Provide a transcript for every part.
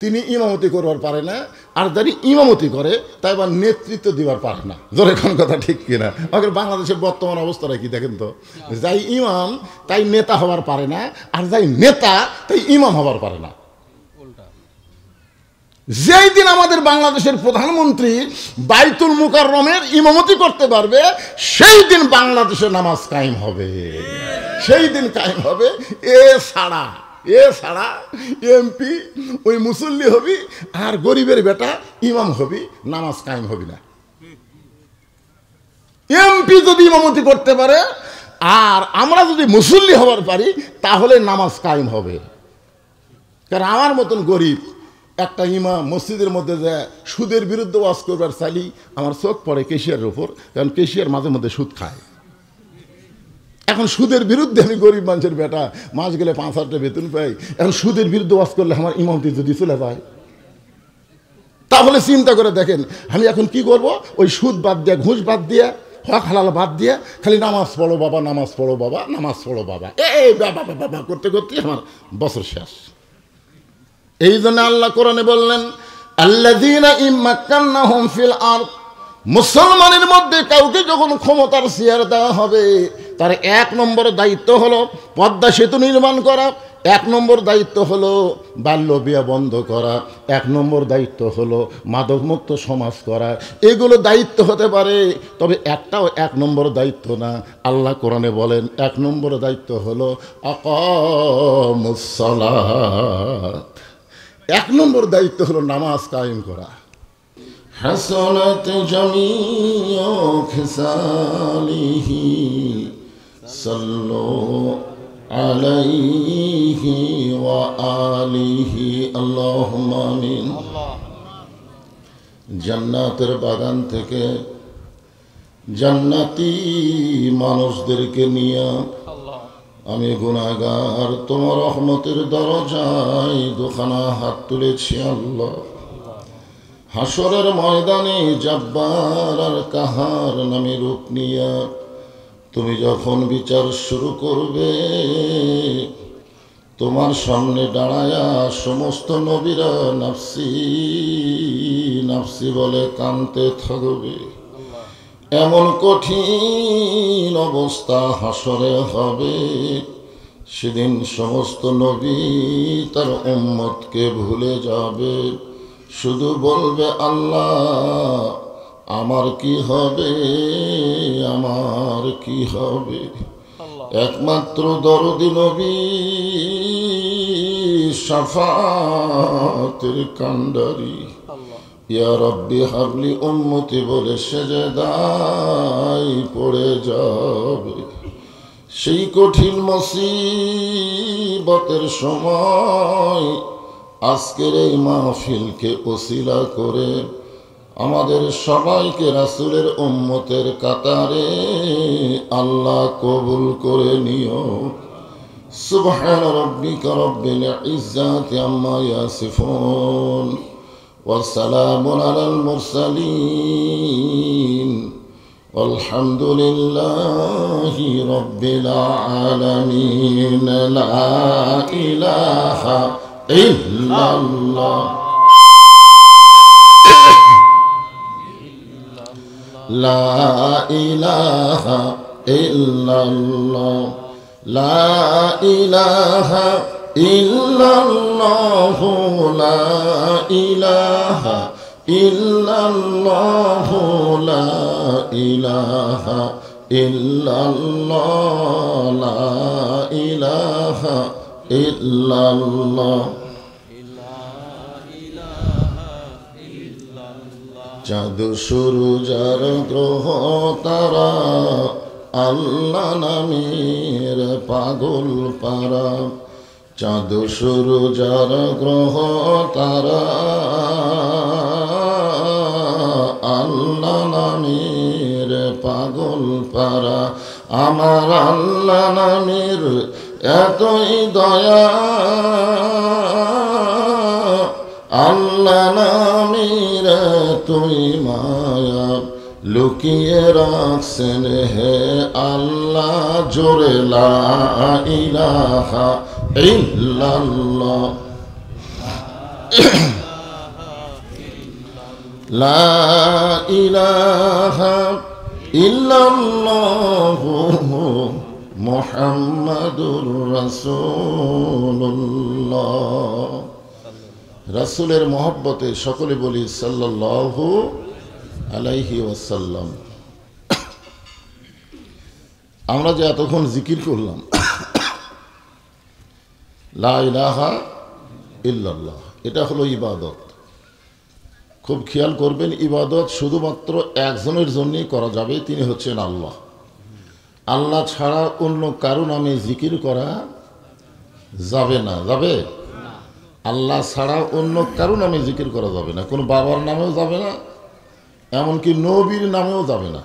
তিনি ইমামতি করবার পারে না, আর যারা ইমামতি করে তাই আবার নেতৃত্ব দিবার পারে না। জোরে কোন কথা ঠিক কিনা? আমাদের বাংলাদেশের বর্তমান অবস্থাটা কি দেখেন তো, যাই ইমাম তাই নেতা হবার পারে না, আর যাই নেতা তাই ইমাম হবার পারে না। যেই দিন আমাদের বাংলাদেশের প্রধানমন্ত্রী বাইতুল মুকাররমের ইমামতি করতে পারবে, সেই দিন বাংলাদেশে নামাজ কায়েম হবে, সেই দিন কায়েম হবে। এ ছাড়া এমপি ওই মুসল্লি হবি, আর গরিবের বেটা ইমাম হবি, নামাজ কায়েম হবি না। এমপি যদি ইমামতি করতে পারে আর আমরা যদি মুসল্লি হবার পারি, তাহলে নামাজ কায়েম হবে। কারণ আমার মতন গরিব একটা ইমাম মসজিদের মধ্যে যায় সুদের বিরুদ্ধে ওয়াজ করবার চাইলি আমার চোখ পড়ে কেশিয়ারের উপর, কারণ কেশিয়ার মাঝে মধ্যে সুদ খায়। এখন সুদের বিরুদ্ধে আমি গরিব মানুষের বেটা, মাস গেলে 5,000 টাকা বেতন পাই, এখন সুদের বিরুদ্ধে ওয়াজ করলে আমার ইমামতি যদি চলে যায়, তাহলে চিন্তা করে দেখেন আমি এখন কি করব? ওই সুদ বাদ দিয়ে, ঘুষ বাদ দিয়ে, হক হালাল বাদ দিয়ে খালি নামাজ পড়ো বাবা, নামাজ পড়ো বাবা, নামাজ পড়ো বাবা, এই বাবা বাবা করতে করতে আমার বছর শেষ। এই জন্য আল্লাহ কোরআনে বললেন, আল্লাযীনা ইম্মাক্কান্নাহুম ফিল আরদ, মুসলমানের মধ্যে কাউকে যখন ক্ষমতার চেয়ার দেওয়া হবে, তার 1 নম্বর দায়িত্ব হলো পদ্মা সেতু নির্মাণ করা, 1 নম্বর দায়িত্ব হলো বাল্য বিয়ে বন্ধ করা, 1 নম্বর দায়িত্ব হলো মাদকমুক্ত সমাজ করা। এগুলো দায়িত্ব হতে পারে, তবে একটাও 1 নম্বর দায়িত্ব না। আল্লাহ কোরআনে বলেন 1 নম্বর দায়িত্ব হলো আকামুস সালাত, 1 নম্বর দায়িত্ব হলো নামাজ কায়েম করা। হাসানাত জামিউ খিসালিহি সাল্লু আলাইহি ওয়া আলিহি আল্লাহুম্মা আমিন। জান্নাতের বাগান থেকে জান্নাতি মানুষদেরকে নিয়ে আমি গুনাহগার তোমার রহমতের দরজায় দুখানা হাত তুলেছি আল্লাহ। হাসরের ময়দানে জব্বার আর কাহার নামে রূপ নিয়া তুমি যখন বিচার শুরু করবে, তোমার সামনে দাঁড়ায়া সমস্ত নবীরা নাফসি নাফসি বলে কাঁদতে থাকবে। এমন কঠিন অবস্থা হাসরে হবে, সেদিন সমস্ত নবী তার উম্মতকে ভুলে যাবে, শুধু বলবে আল্লাহ আমার কি হবে, আমার কি হবে। একমাত্র দরদি নবী শাফাতের কান্ডারি ইয়া রব্বি হাবলি উম্মতি বলে সেজদায় পড়ে যাবে। সেই কঠিন মুসিবতের সময় আজকের এই মাহফিলকে ওসিলা করে আমাদের সবাইকে রাসূলের উম্মতের কাতারে আল্লাহ কবুল করে নিও। সুবহান রাব্বিকা রব্বিল ইজ্জাতি আম্মা ইয়াসিফুন ওয়া সালামুন আলাল মুরসালিন আলহামদুলিল্লাহি রাব্বিল আলামিন। লা ইলাহা ইল্লাল্লাহ লা ইলাহা ইল্লাল্লাহ লা ইলাহা ইল্লাল্লাহ লা ইলাহা ইল্লাল্লাহ লা ইলাহা ইল্লাল্লাহ লা ইলাহা ইল্লাল্লাহ। চাঁদ সূরজ আর গ্রহ তারা আল্লাহ নামের পাগল পারা। চাঁদ সূরজ আর গ্রহ তারা আল্লাহ নামের পাগল পারা। আমার আল্লাহ নামের এতই দয়া, আল্লাহ নামের এতই মায়া, লুকিয়ে রাখছেন হে আল্লাহ জোরে লা ইলাহা ইল্লাল্লাহ। লা ইলাহা ইল্লাল্লাহু মুহাম্মাদুর রাসূলুল্লাহ। রাসূলের মহব্বতে সকলে বলি সাল্লাল্লাহু আলাইহি ওয়াসাল্লাম। আমরা যে এতক্ষণ জিকির করলাম লা ইলাহা ইল্লাল্লাহ, এটা হলো ইবাদত। খুব খেয়াল করবেন, ইবাদত শুধুমাত্র একজনের জন্যই করা যাবে, তিনি হচ্ছেন আল্লাহ। আল্লাহ ছাড়া অন্য কারো নামে জিকির করা যাবে না। যাবে? আল্লাহ ছাড়া অন্য কারো নামে জিকির করা যাবে না, কোনো বাবার নামেও যাবে না, এমনকি নবীর নামেও যাবে না।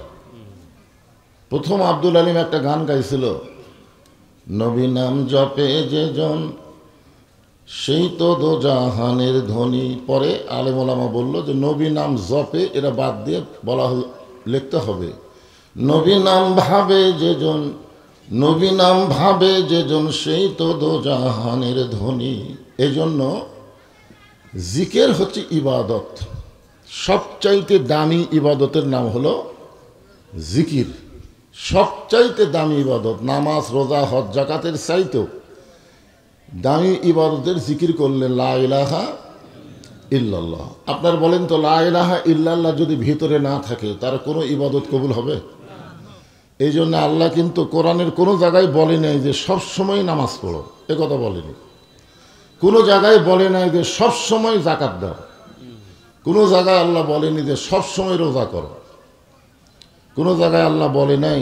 প্রথম আব্দুল আলিম একটা গান গাইছিল, নবী নাম জপে যে জন সেই তো দো জাহানের ধনী। পরে আলেম ওলামা বলল যে নবী নাম জপে এরা বাদ দিয়ে লিখতে হবে নবী নাম ভাবে যে জন, নবী নাম ভাবে যে জন সেই তো দো জাহানের ধনী। এজন্য জিকির হচ্ছে ইবাদত। সবচাইতে দামি ইবাদতের নাম হলো জিকির। সবচাইতে দামি ইবাদত, নামাজ রোজা হজ জাকাতের চাইতেও দামি ইবাদতের জিকির করলেন লা ইলাহা ইল্লাল্লাহ। আপনার বলেন তো, লা ইলাহা ইল্লাল্লাহ যদি ভিতরে না থাকে তার কোনো ইবাদত কবুল হবে? এই জন্য আল্লাহ কিন্তু কোরআনের কোনো জায়গায় বলে নাই যে সব সময় নামাজ পড়ো, এ কথা বলেনি। কোনো জায়গায় বলে নাই যে সব সময় যাকাত দাও, কোনো জায়গায় আল্লাহ বলেনি যে সব সময় রোজা করো, কোনো জায়গায় আল্লাহ বলে নাই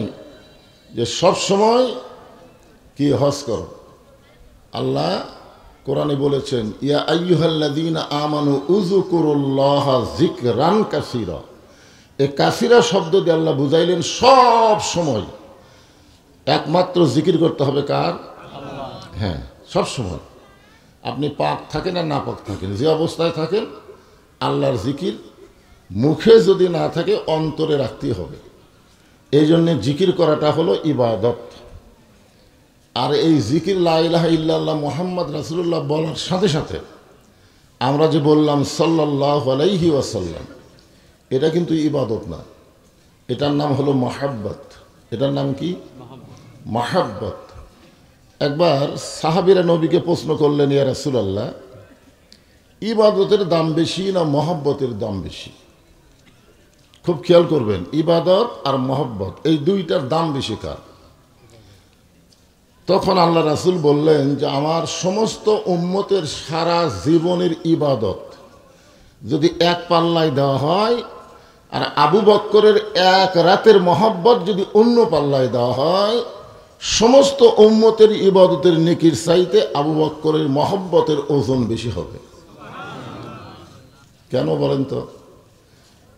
যে সব সময় কি হজ করো। আল্লাহ কোরআনে বলেছেন ইয়া আইয়ুহাল্লাযীনা আমানু উযকুরুল্লাহা যিকরান কাসীরা। এই কাসীরা শব্দ দিয়ে আল্লাহ বুঝাইলেন সব সময় একমাত্র জিকির করতে হবে কার? হ্যাঁ, সব সময়। আপনি পাক থাকেন আর না পাক থাকেন, যে অবস্থায় থাকেন আল্লাহর জিকির মুখে যদি না থাকে অন্তরে রাখতেই হবে। এই জন্যে জিকির করাটা হলো ইবাদত। আর এই জিকির লা ইলাহা ইল্লাল্লাহ মুহাম্মদ রাসূলুল্লাহ বলার সাথে সাথে আমরা যে বললাম সাল্লাল্লাহু আলাইহি ওয়াসাল্লাম, এটা কিন্তু ইবাদত না, এটার নাম হলো মহাব্বত। এটার নাম কি? মহাব্বত। একবার সাহাবীরা নবীকে প্রশ্ন করলেন, ইয়া রাসূলুল্লাহ, ইবাদতের দাম বেশি না মহব্বতের দাম বেশি? খুব খেয়াল করবেন, ইবাদত আর মহব্বত এই দুইটার দাম বেশি কার? তখন আল্লাহ রাসূল বললেন যে আমার সমস্ত উম্মতের সারা জীবনের ইবাদত যদি এক পাল্লায় দেওয়া হয়, আর আবু বক্করের এক রাতের মহব্বত যদি অন্য পাল্লায় দেওয়া হয়, সমস্ত উম্মতের ইবাদতের নেকির চাইতে আবু বক্করের মহব্বতের ওজন বেশি হবে। কেন বলেন তো?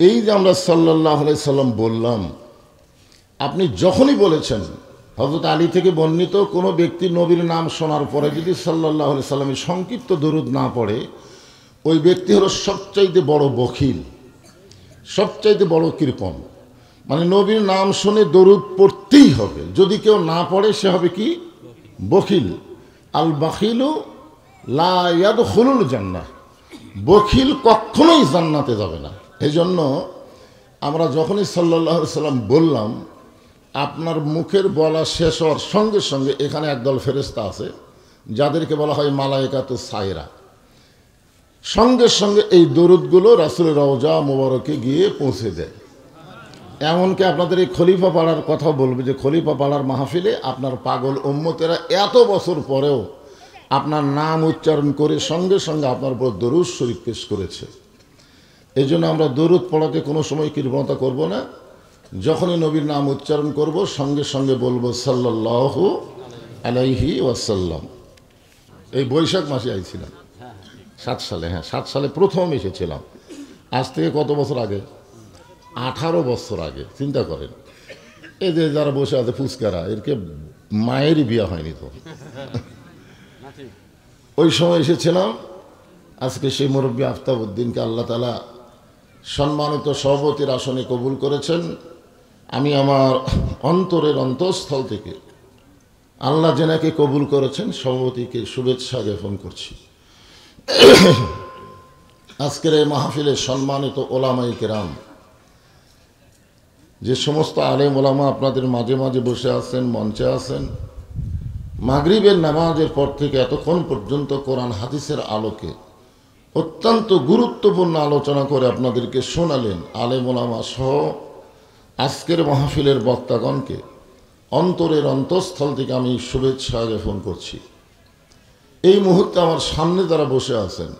এই যে আমরা সাল্লাল্লাহু আলাইহি সাল্লাম বললাম, আপনি যখনই বলেছেন, হযরত আলী থেকে বর্ণিত, কোনো ব্যক্তি নবীর নাম শোনার পরে যদি সাল্লাল্লাহু আলাইহি সাল্লামের সংক্ষিপ্ত দরুদ না পড়ে, ওই ব্যক্তি হলো সবচাইতে বড় বখিল, সবচাইতে বড় কৃপণ। মানে নবীর নাম শুনে দরুদ পড়তেই হবে, যদি কেউ না পড়ে সে হবে কি? বখিল। আল বাখিলু লা ইয়াদখুলুল জান্নাহ, বখিল কখনোই জান্নাতে যাবে না। এই জন্য আমরা যখনই সাল্লাল্লাহু আলাইহি সাল্লাম বললাম, আপনার মুখের বলা শেষ হওয়ার সঙ্গে সঙ্গে এখানে একদল ফেরেশতা আছে যাদেরকে বলা হয় মালায়েকাতুস সায়রা, সঙ্গে সঙ্গে এই দরুদগুলো রাসূলের রওজা মোবারকে গিয়ে পৌঁছে দেয়। এমনকি আপনাদের এই খলিফা পাড়ার কথা বলবে যে খলিফা পাড়ার মাহফিলে আপনার পাগল উম্মতেরা এত বছর পরেও আপনার নাম উচ্চারণ করে সঙ্গে সঙ্গে আপনার উপর দরুদ শরীফ পেশ করেছে। এই জন্য আমরা দরুদ পড়াতে কোনো সময় কৃপণতা করব না। যখনই নবীর নাম উচ্চারণ করব সঙ্গে সঙ্গে বলবো সাল্লাল্লাহু আলাইহি ওয়াসাল্লাম। এই বৈশাখ মাসে আইছিলাম 7 সালে, হ্যাঁ 7 সালে প্রথম এসেছিলাম। আজ থেকে কত বছর আগে? 18 বছর আগে। চিন্তা করেন, এই যে যারা বসে আছে ফুচকারা, এরকে মায়েরই বিয়ে হয়নি তো। ওই সময় এসেছিলাম। আজকে সেই মুরব্বী আফতাবউদ্দিনকে আল্লাহ তাআলা সম্মানিত সভাপতির আসনে কবুল করেছেন। আমি আমার অন্তরের অন্তঃস্থল থেকে আল্লাহ জেনাকে কবুল করেছেন সভাপতিকে শুভেচ্ছা জ্ঞাপন করছি। আজকের এই মাহফিলে সম্মানিত ওলামায়ে কেরাম, যে সমস্ত আলেম ওলামা আপনাদের মাঝে মাঝে বসে আছেন, মঞ্চে আছেন, মাগরিবের নামাজের পর থেকে এতক্ষণ পর্যন্ত কোরআন হাদিসের আলোকে অত্যন্ত গুরুত্বপূর্ণ আলোচনা করে আপনাদেরকে শোনালেন আলেম ওলামা সহ আজকের মাহফিলের বক্তাগণকে অন্তরের অন্তঃস্থল থেকে আমি শুভেচ্ছা জ্ঞাপন করছি। এই মুহূর্তে আমার সামনে যারা বসে আছেন,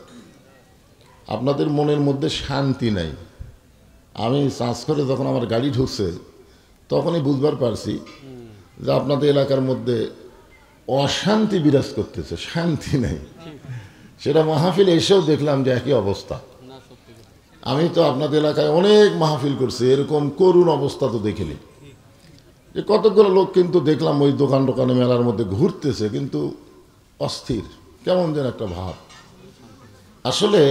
আপনাদের মনের মধ্যে শান্তি নাই। আমি চাষ করে যখন আমার গাড়ি ঢুকছে তখনই বুঝবার পারছি যে আপনাদের এলাকার মধ্যে অশান্তি বিরাজ করতেছে, শান্তি নাই। সেটা মাহফিল এসেও দেখলাম যে একই অবস্থা। আমি তো আপনাদের এলাকায় অনেক মাহফিল করছি, এরকম করুণ অবস্থা তো দেখিনি। যে কতগুলো লোক কিন্তু দেখলাম ওই দোকানে মেলার মধ্যে ঘুরতেছে, কিন্তু অস্থির, কেমন যেন একটা ভাব। আসলে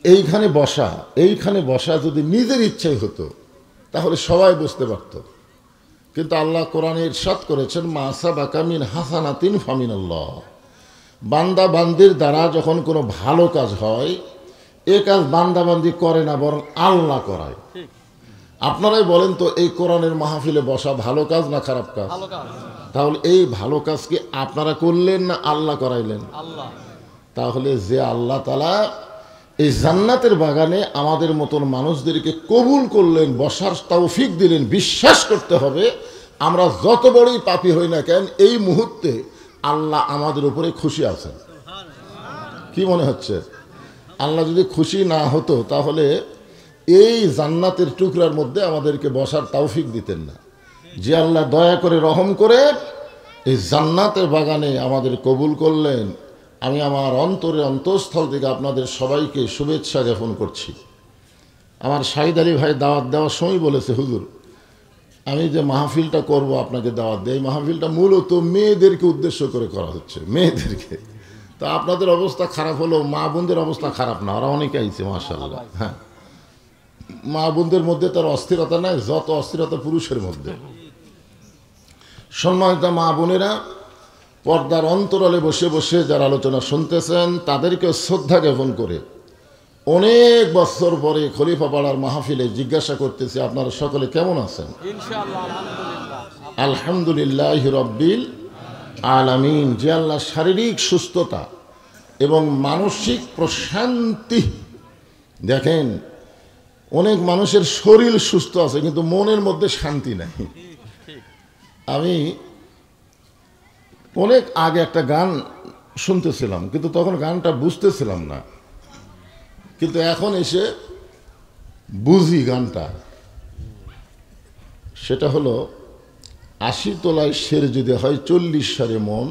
এইখানে বসা যদি নিজের ইচ্ছাই হতো তাহলে সবাই বুঝতে পারত, কিন্তু আল্লাহ কোরআনে ইরশাদ করেছেন, মা সাবাকা মিন হাসানাতিন ফামিনাল্লাহ। বান্দা বান্দির দ্বারা যখন কোনো ভালো কাজ হয়, এ কাজ বান্দা বান্দি করে না, বরং আল্লাহ করায়। আপনারাই বলেন তো, এই কোরআনের মাহফিলে বসা ভালো কাজ না খারাপ কাজ? তাহলে এই ভালো কাজ কি আপনারা করলেন না আল্লাহ করাইলেন? তাহলে যে আল্লাহ তাআলা এই জান্নাতের বাগানে আমাদের মতন মানুষদেরকে কবুল করলেন, বসার তৌফিক দিলেন, বিশ্বাস করতে হবে আমরা যত বড়ই পাপী হই না কেন, এই মুহূর্তে আল্লাহ আমাদের উপরে খুশি আছেন। কি মনে হচ্ছে? আল্লাহ যদি খুশি না হতো তাহলে এই জান্নাতের টুকরার মধ্যে আমাদেরকে বসার তৌফিক দিতেন না। যে আল্লাহ দয়া করে রহম করে এই জান্নাতের বাগানে আমাদের কবুল করলেন, আমি আমার অন্তরের অন্তঃস্থল থেকে আপনাদের সবাইকে শুভেচ্ছা জ্ঞাপন করছি। আমার শাহিদ আলী ভাই দাওয়াত দেওয়ার সময় বলেছে, হুজুর আমি যে মাহফিলটা করব আপনাকে দাওয়াত দেই, মাহফিলটা মূলত মেয়েদেরকে উদ্দেশ্য করে করা হচ্ছে, মেয়েদেরকে। তো আপনাদের অবস্থা খারাপ হলেও মা বোনদের অবস্থা খারাপ না, ওরা অনেকে আইছে মাশাআল্লাহ। হ্যাঁ, মা বোনদের মধ্যে তার অস্থিরতা নাই যত অস্থিরতা পুরুষের মধ্যে। সম্মানিত মা বোনেরা, পর্দার অন্তরালে বসে বসে যারা আলোচনা শুনতেছেন তাদেরকে শ্রদ্ধা জ্ঞাপন করে অনেক বছর পরে খলিফা পাড়ার মাহফিলে জিজ্ঞাসা করতেছি, আপনারা সকলে কেমন আছেন? আলহামদুলিল্লাহ রব্বিল আলামিন। যে আল্লাহ শারীরিক সুস্থতা এবং মানসিক প্রশান্তি, দেখেন অনেক মানুষের শরীর সুস্থ আছে কিন্তু মনের মধ্যে শান্তি নাই। আমি অনেক আগে একটা গান শুনতেছিলাম, কিন্তু তখন গানটা বুঝতেছিলাম না, কিন্তু এখন এসে বুঝি গানটা। সেটা হলো, ৮০ তলায় শের যদি হয় ৪০ সারে মন,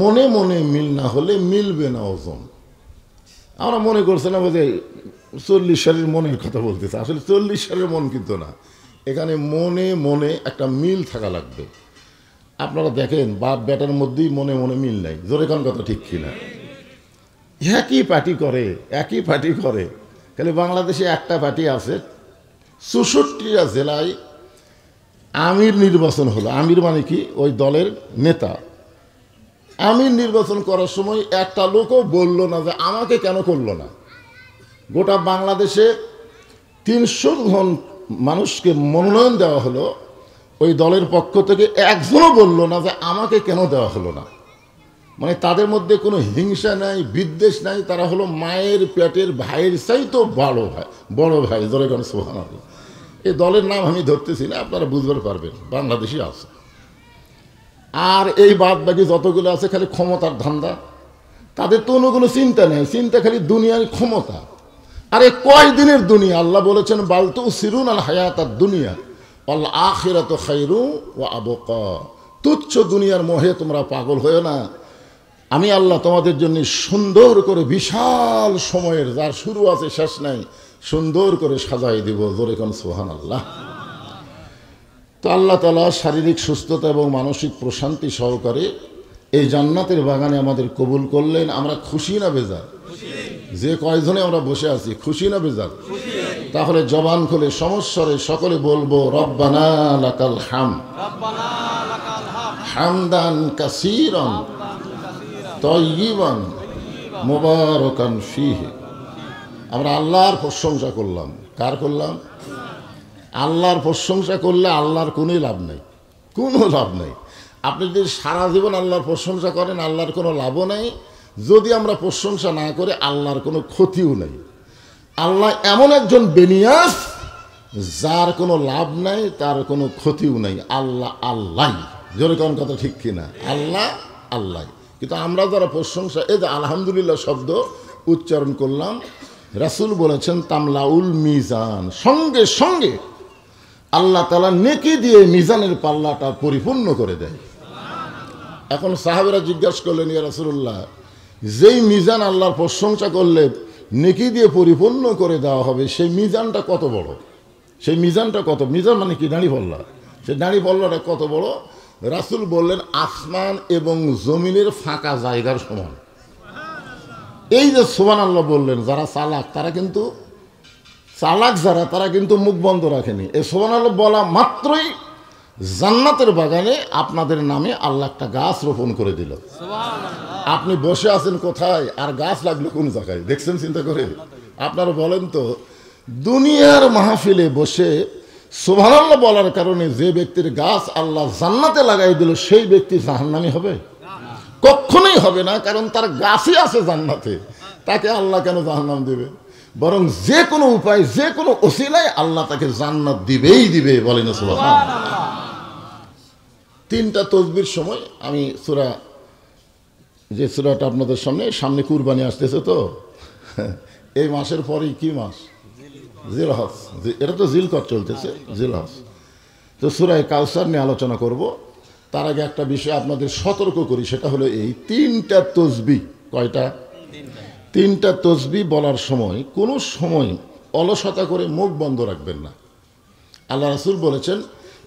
মনে মনে মিল না হলে মিলবে না ওজন। আমরা মনে করছিলাম যে ৪০ সারের মনের কথা বলতেছে, আসলে ৪০ সারের মন কিন্তু না, এখানে মনে মনে একটা মিল থাকা লাগবে। আপনারা দেখেন বাপ বেটার মধ্যেই মনে মনে মিল নাই, জোরে কোন কথা ঠিক কিনা? একই পার্টি করে, খালি বাংলাদেশে একটা পার্টি আছে, ৬৪টা জেলায় আমির নির্বাচন হলো। আমির মানে কি? ওই দলের নেতা। আমির নির্বাচন করার সময় একটা লোকও বলল না যে আমাকে কেন করলো না। গোটা বাংলাদেশে ৩০০ জন মানুষকে মনোনয়ন দেওয়া হলো, ওই দলের পক্ষ থেকে একজনও বলল না যে আমাকে কেন দেওয়া হলো না। মানে তাদের মধ্যে কোনো হিংসা নাই, বিদ্বেষ নাই, তারা হলো মায়ের পেটের ভাইয়ের চাইতো বড় ভাই। ধরে কেন সুবহানাল্লাহ। এই দলের নাম আমি ধরতেছি না, আপনারা বুঝতে পারবেন, বাংলাদেশি আছে। আর এই বাদ বাকি যতগুলো আছে খালি ক্ষমতার ধান্দা, তাদের তো কোনো চিন্তা নেই, চিন্তা খালি দুনিয়ার ক্ষমতা। আরে কয় দিনের দুনিয়া? আল্লাহ বলেছেন, বালতু সিরুন আল হায়াতাদ দুনিয়া আল আখিরাতু খায়রু ওয়া আবকা। তুচ্ছ দুনিয়ার মোহে তোমরা পাগল হয়েও না, আমি আল্লাহ তোমাদের জন্য সুন্দর করে বিশাল সময়ের, যার শুরু আছে শেষ নাই, সুন্দর করে সাজাই দিব। জোরে কোন সুবহানাল্লাহ। তো আল্লাহ তাআলা শারীরিক সুস্থতা এবং মানসিক প্রশান্তি সহকারে এই জান্নাতের বাগানে আমাদের কবুল করলেন। আমরা খুশি না বেজার? যে কয়জনে আমরা বসে আছি, খুশি না বেজার? তাহলে জবান খুলে সমস্বরে সকলে বলবো, রব্বানা লাকাল হামদ হামদান কাসীরান তাইয়িবান মুবারাকান ফীহি। আমরা আল্লাহর প্রশংসা করলাম। কার করলাম? আল্লাহর প্রশংসা করলে আল্লাহর কোনো লাভ নেই, কোনো লাভ নেই। আপনি যদি সারা জীবন আল্লাহর প্রশংসা করেন, আল্লাহর কোনো লাভও নেই। যদি আমরা প্রশংসা না করে, আল্লাহর কোনো ক্ষতিও নেই। আল্লাহ এমন একজন বেনিয়াস, যার কোনো লাভ নাই, তার কোনো ক্ষতিও নেই। আল্লাহ আল্লাহ, জোরে কোন কথা ঠিক কিনা? আল্লাহ আল্লাহ। কিন্তু আমরা যারা প্রশংসা, এই যে আলহামদুলিল্লাহ শব্দ উচ্চারণ করলাম, রাসূল বলেছেন তামলাউল মিজান, সঙ্গে সঙ্গে আল্লাহ তাআলা নেকি দিয়ে মিজানের পাল্লাটা পরিপূর্ণ করে দেয়। এখন সাহাবেরা জিজ্ঞাসা করলেন, ইয়া রাসূলুল্লাহ, যেই মিজান আল্লাহর প্রশংসা করলে নেকি দিয়ে পরিপূর্ণ করে দেওয়া হবে, সেই মিজানটা কত বড়? সেই মিজানটা কত? মিজান মানে কি? দাঁড়ি পাল্লা। সেই দাঁড়ি পাল্লাটা কত বড়? রাসূল বললেন আসমান এবং জমিনের ফাঁকা জায়গার সমান। এই যে সুবহানাল্লাহ বললেন, যারা চালাক তারা কিন্তু, চালাক যারা তারা কিন্তু মুখ বন্ধ রাখেনি। এই সুবহানাল্লাহ বলা মাত্রই জান্নাতের বাগানে আপনাদের নামে আল্লাহ একটা গাছ রোপণ করে দিল। আপনি বসে আছেন কোথায়, আর গাছ লাগলো কোন জায়গায়? দেখছেন চিন্তা করে? আপনারা বলেন তো, দুনিয়ার মাহফিলে বসে সুবহানাল্লাহ বলার কারণে যে ব্যক্তির গাছ আল্লাহ জান্নাতে লাগাই দিল, সেই ব্যক্তি জাহান্নামী হবে? কখনোই হবে না, কারণ তার গাছই আছে জান্নাতে। তাকে আল্লাহ কেন জাহান্নাম দেবে? বরং যে কোনো উপায়, যে কোনো ওসিলায় আল্লাহ তাকে জান্নাত দিবেই দিবে। বলেন সুবহানাল্লাহ। তিনটা তসবির সময় আমি সূরা, যে সূরাটা আপনাদের সামনে কুরবানি আসতেছে, তো এই মাসের পরেই কি মাস? জিলহজ। এটা তো জিলকদ চলতেছে, জিলহজ। তো সূরা কাউসার নিয়ে আলোচনা করব। তার আগে একটা বিষয় আপনাদের সতর্ক করি, সেটা হলো এই তিনটা তসবি। কয়টা? তিনটা তসবি বলার সময় কোনো সময় অলসতা করে মুখ বন্ধ রাখবেন না। আল্লাহ রাসূল বলেছেন,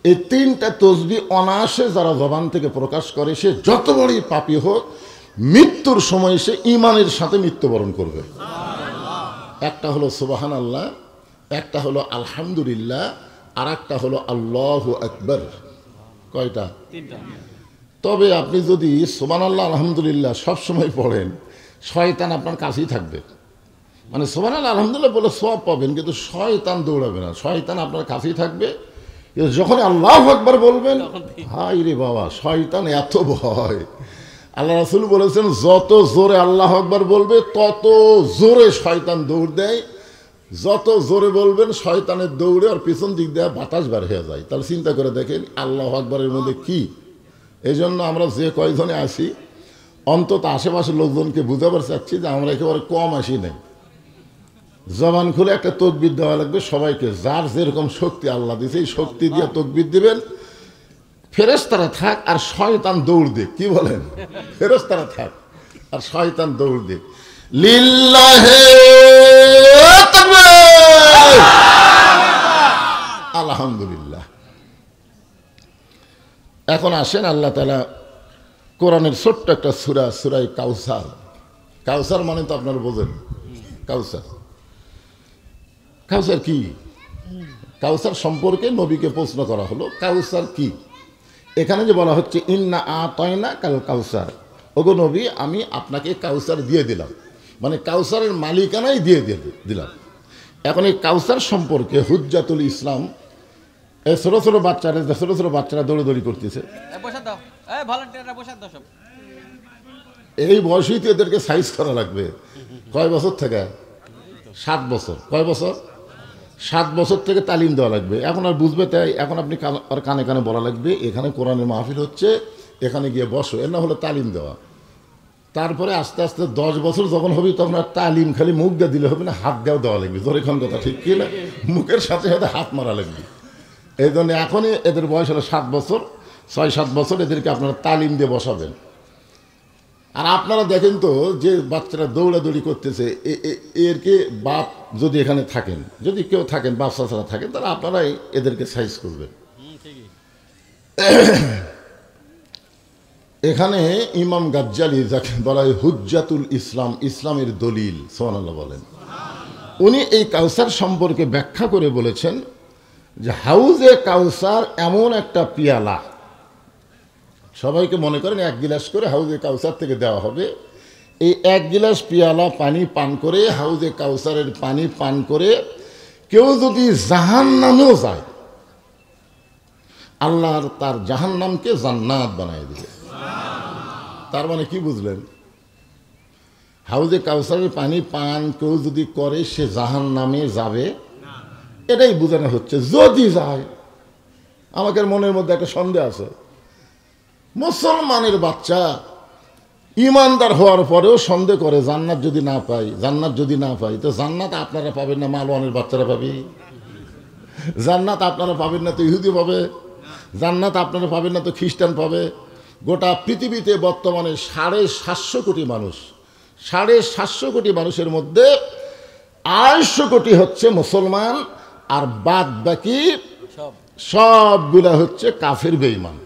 এই তিনটা তসবি অনায়াসে যারা জবান থেকে প্রকাশ করে, সে যত বড়ই পাপী হোক, মৃত্যুর সময় সে ঈমানের সাথে মৃত্যুবরণ করবে। একটা হলো সুবহানাল্লাহ, একটা হলো আলহামদুলিল্লাহ, আর একটা হলো আল্লাহু আকবার। কয়টা? তবে আপনি যদি সুবহানাল্লাহ আলহামদুলিল্লাহ সবসময় পড়েন, শয়তান আপনার কাছেই থাকবে। মানে সুবহানাল্লাহ আলহামদুলিল্লাহ বলে সওয়াব পাবেন, কিন্তু শয়তান দৌড়াবে না, শয়তান আপনার কাছেই থাকবে। যখন আল্লাহু আকবার বলবেন, হায় রে বাবা, শয়তান এত ভয়। আল্লাহ রাসূল বলেছেন, যত জোরে আল্লাহু আকবার বলবে, তত জোরে শয়তান দৌড় দেয়। যত জোরে বলবেন, শয়তানের দৌড়ে আর পিছন দিক দিয়ে বাতাস বার হয়ে যায়। তাহলে চিন্তা করে দেখেন আল্লাহু আকবারের মধ্যে কি। এই জন্য আমরা যে কয়জনে আসি, অন্তত আশেপাশের লোকজনকে বুঝাবার চাচ্ছি যে আমরা একেবারে কম আসি নাই। জবান খুলে একটা তাকবীর দেওয়া লাগবে সবাইকে, যার যেরকম শক্তি আল্লাহ দিয়েছে, এই শক্তি দিয়ে তাকবীর দিবেন। ফেরেশতারা থাক আর শয়তান দৌড় দিক। কি বলেন? ফেরেশতারা থাক আর শয়তান দৌড় দিক। লিল্লাহি তাকবীর, আলহামদুলিল্লাহ। এখন আসেন, আল্লাহ তাআলা কোরআনের ছোট্ট একটা সূরা, সূরা কাউসার। কাউসার মানে তো আপনারা বোঝেন, কাউসার। কাউসার কি? কাউসার সম্পর্কে নবীকে প্রশ্ন করা হলো, কাউসার কি? এখানে যে বলা হচ্ছে ইন্না আতাইনা কাল কাউসার, ওগো নবী আমি আপনাকে কাউসার দিয়ে দিলাম, মানে কাউসারের মালিকানাই দিয়ে দিলাম। এখন এই কাউসার সম্পর্কে হুজ্জাতুল ইসলাম, এই ছোটো ছোটো বাচ্চারা দৌড়াদৌড়ি করতেছে, এই বয়সেই তো এদেরকে সাইজ করা লাগবে। কয় বছর থেকে? 7 বছর। কয় বছর? 7 বছর থেকে তালিম দেওয়া লাগবে। এখন আর বুঝবে তাই, এখন আপনি আর কানে কানে বলা লাগবে, এখানে কোরআনের মাহফিল হচ্ছে, এখানে গিয়ে বসো। এর না হলো তালিম দেওয়া। তারপরে আস্তে আস্তে 10 বছর যখন হবে, তখন আর তালিম খালি মুখ দিয়ে দিলে হবে না, হাত দেওয়া দেওয়া লাগবে। ধরে এখন কথা ঠিক কি না? মুখের সাথে সাথে হাত মারা লাগবে। এই জন্য এখনই এদের বয়স হলো 7 বছর, 6-7 বছর এদেরকে আপনারা তালিম দিয়ে বসাবেন। আর আপনারা দেখেন তো, যে বাচ্চারা দৌড়াদৌড়ি করতেছে, এরকে বাপ যদি এখানে থাকেন, যদি কেউ থাকেন, বাপ চাচারা থাকেন, তাহলে আপনারাই এদেরকে সাইজ করবেন। এখানে ইমাম গাজ্জালি, যাকে বলা হয় হুজ্জাতুল ইসলাম, ইসলামের দলিল, সুবহানাল্লাহ বলেন, উনি এই কাউসার সম্পর্কে ব্যাখ্যা করে বলেছেন যে হাউজে কাউসার এমন একটা পিয়ালা, সবাইকে মনে করেন 1 গিলাস করে হাউজে কাউসার থেকে দেওয়া হবে। এই 1 গিলাস পেয়ালা পানি পান করে, হাউজে কাউসারের পানি পান করে কেউ যদি জাহান্নামেও যায়, আল্লাহ তার জাহান্নামকে জান্নাত বানায় দিবে। তার মানে কি বুঝলেন? হাউজে কাউসারের পানি পান কেউ যদি করে সে জাহান্নামে যাবে, এটাই বোঝানো হচ্ছে। যদি যায়, আমাকে মনের মধ্যে একটা সন্দেহ আছে, মুসলমানের বাচ্চা ইমানদার হওয়ার পরেও সন্দেহ করে জান্নাত যদি না পাই, জান্নাত যদি না পাই, তো জান্নাত আপনারা পাবেন না, মালওয়ানের বাচ্চারা পাবে? জান্নাত আপনারা পাবেন না তো ইহুদি পাবে? জান্নাত আপনারা পাবেন না তো খ্রিস্টান পাবে? গোটা পৃথিবীতে বর্তমানে 750 কোটি মানুষ, 750 কোটি মানুষের মধ্যে 250 কোটি হচ্ছে মুসলমান, আর বাদ বাকি সবগুলা হচ্ছে কাফের বেঈমান।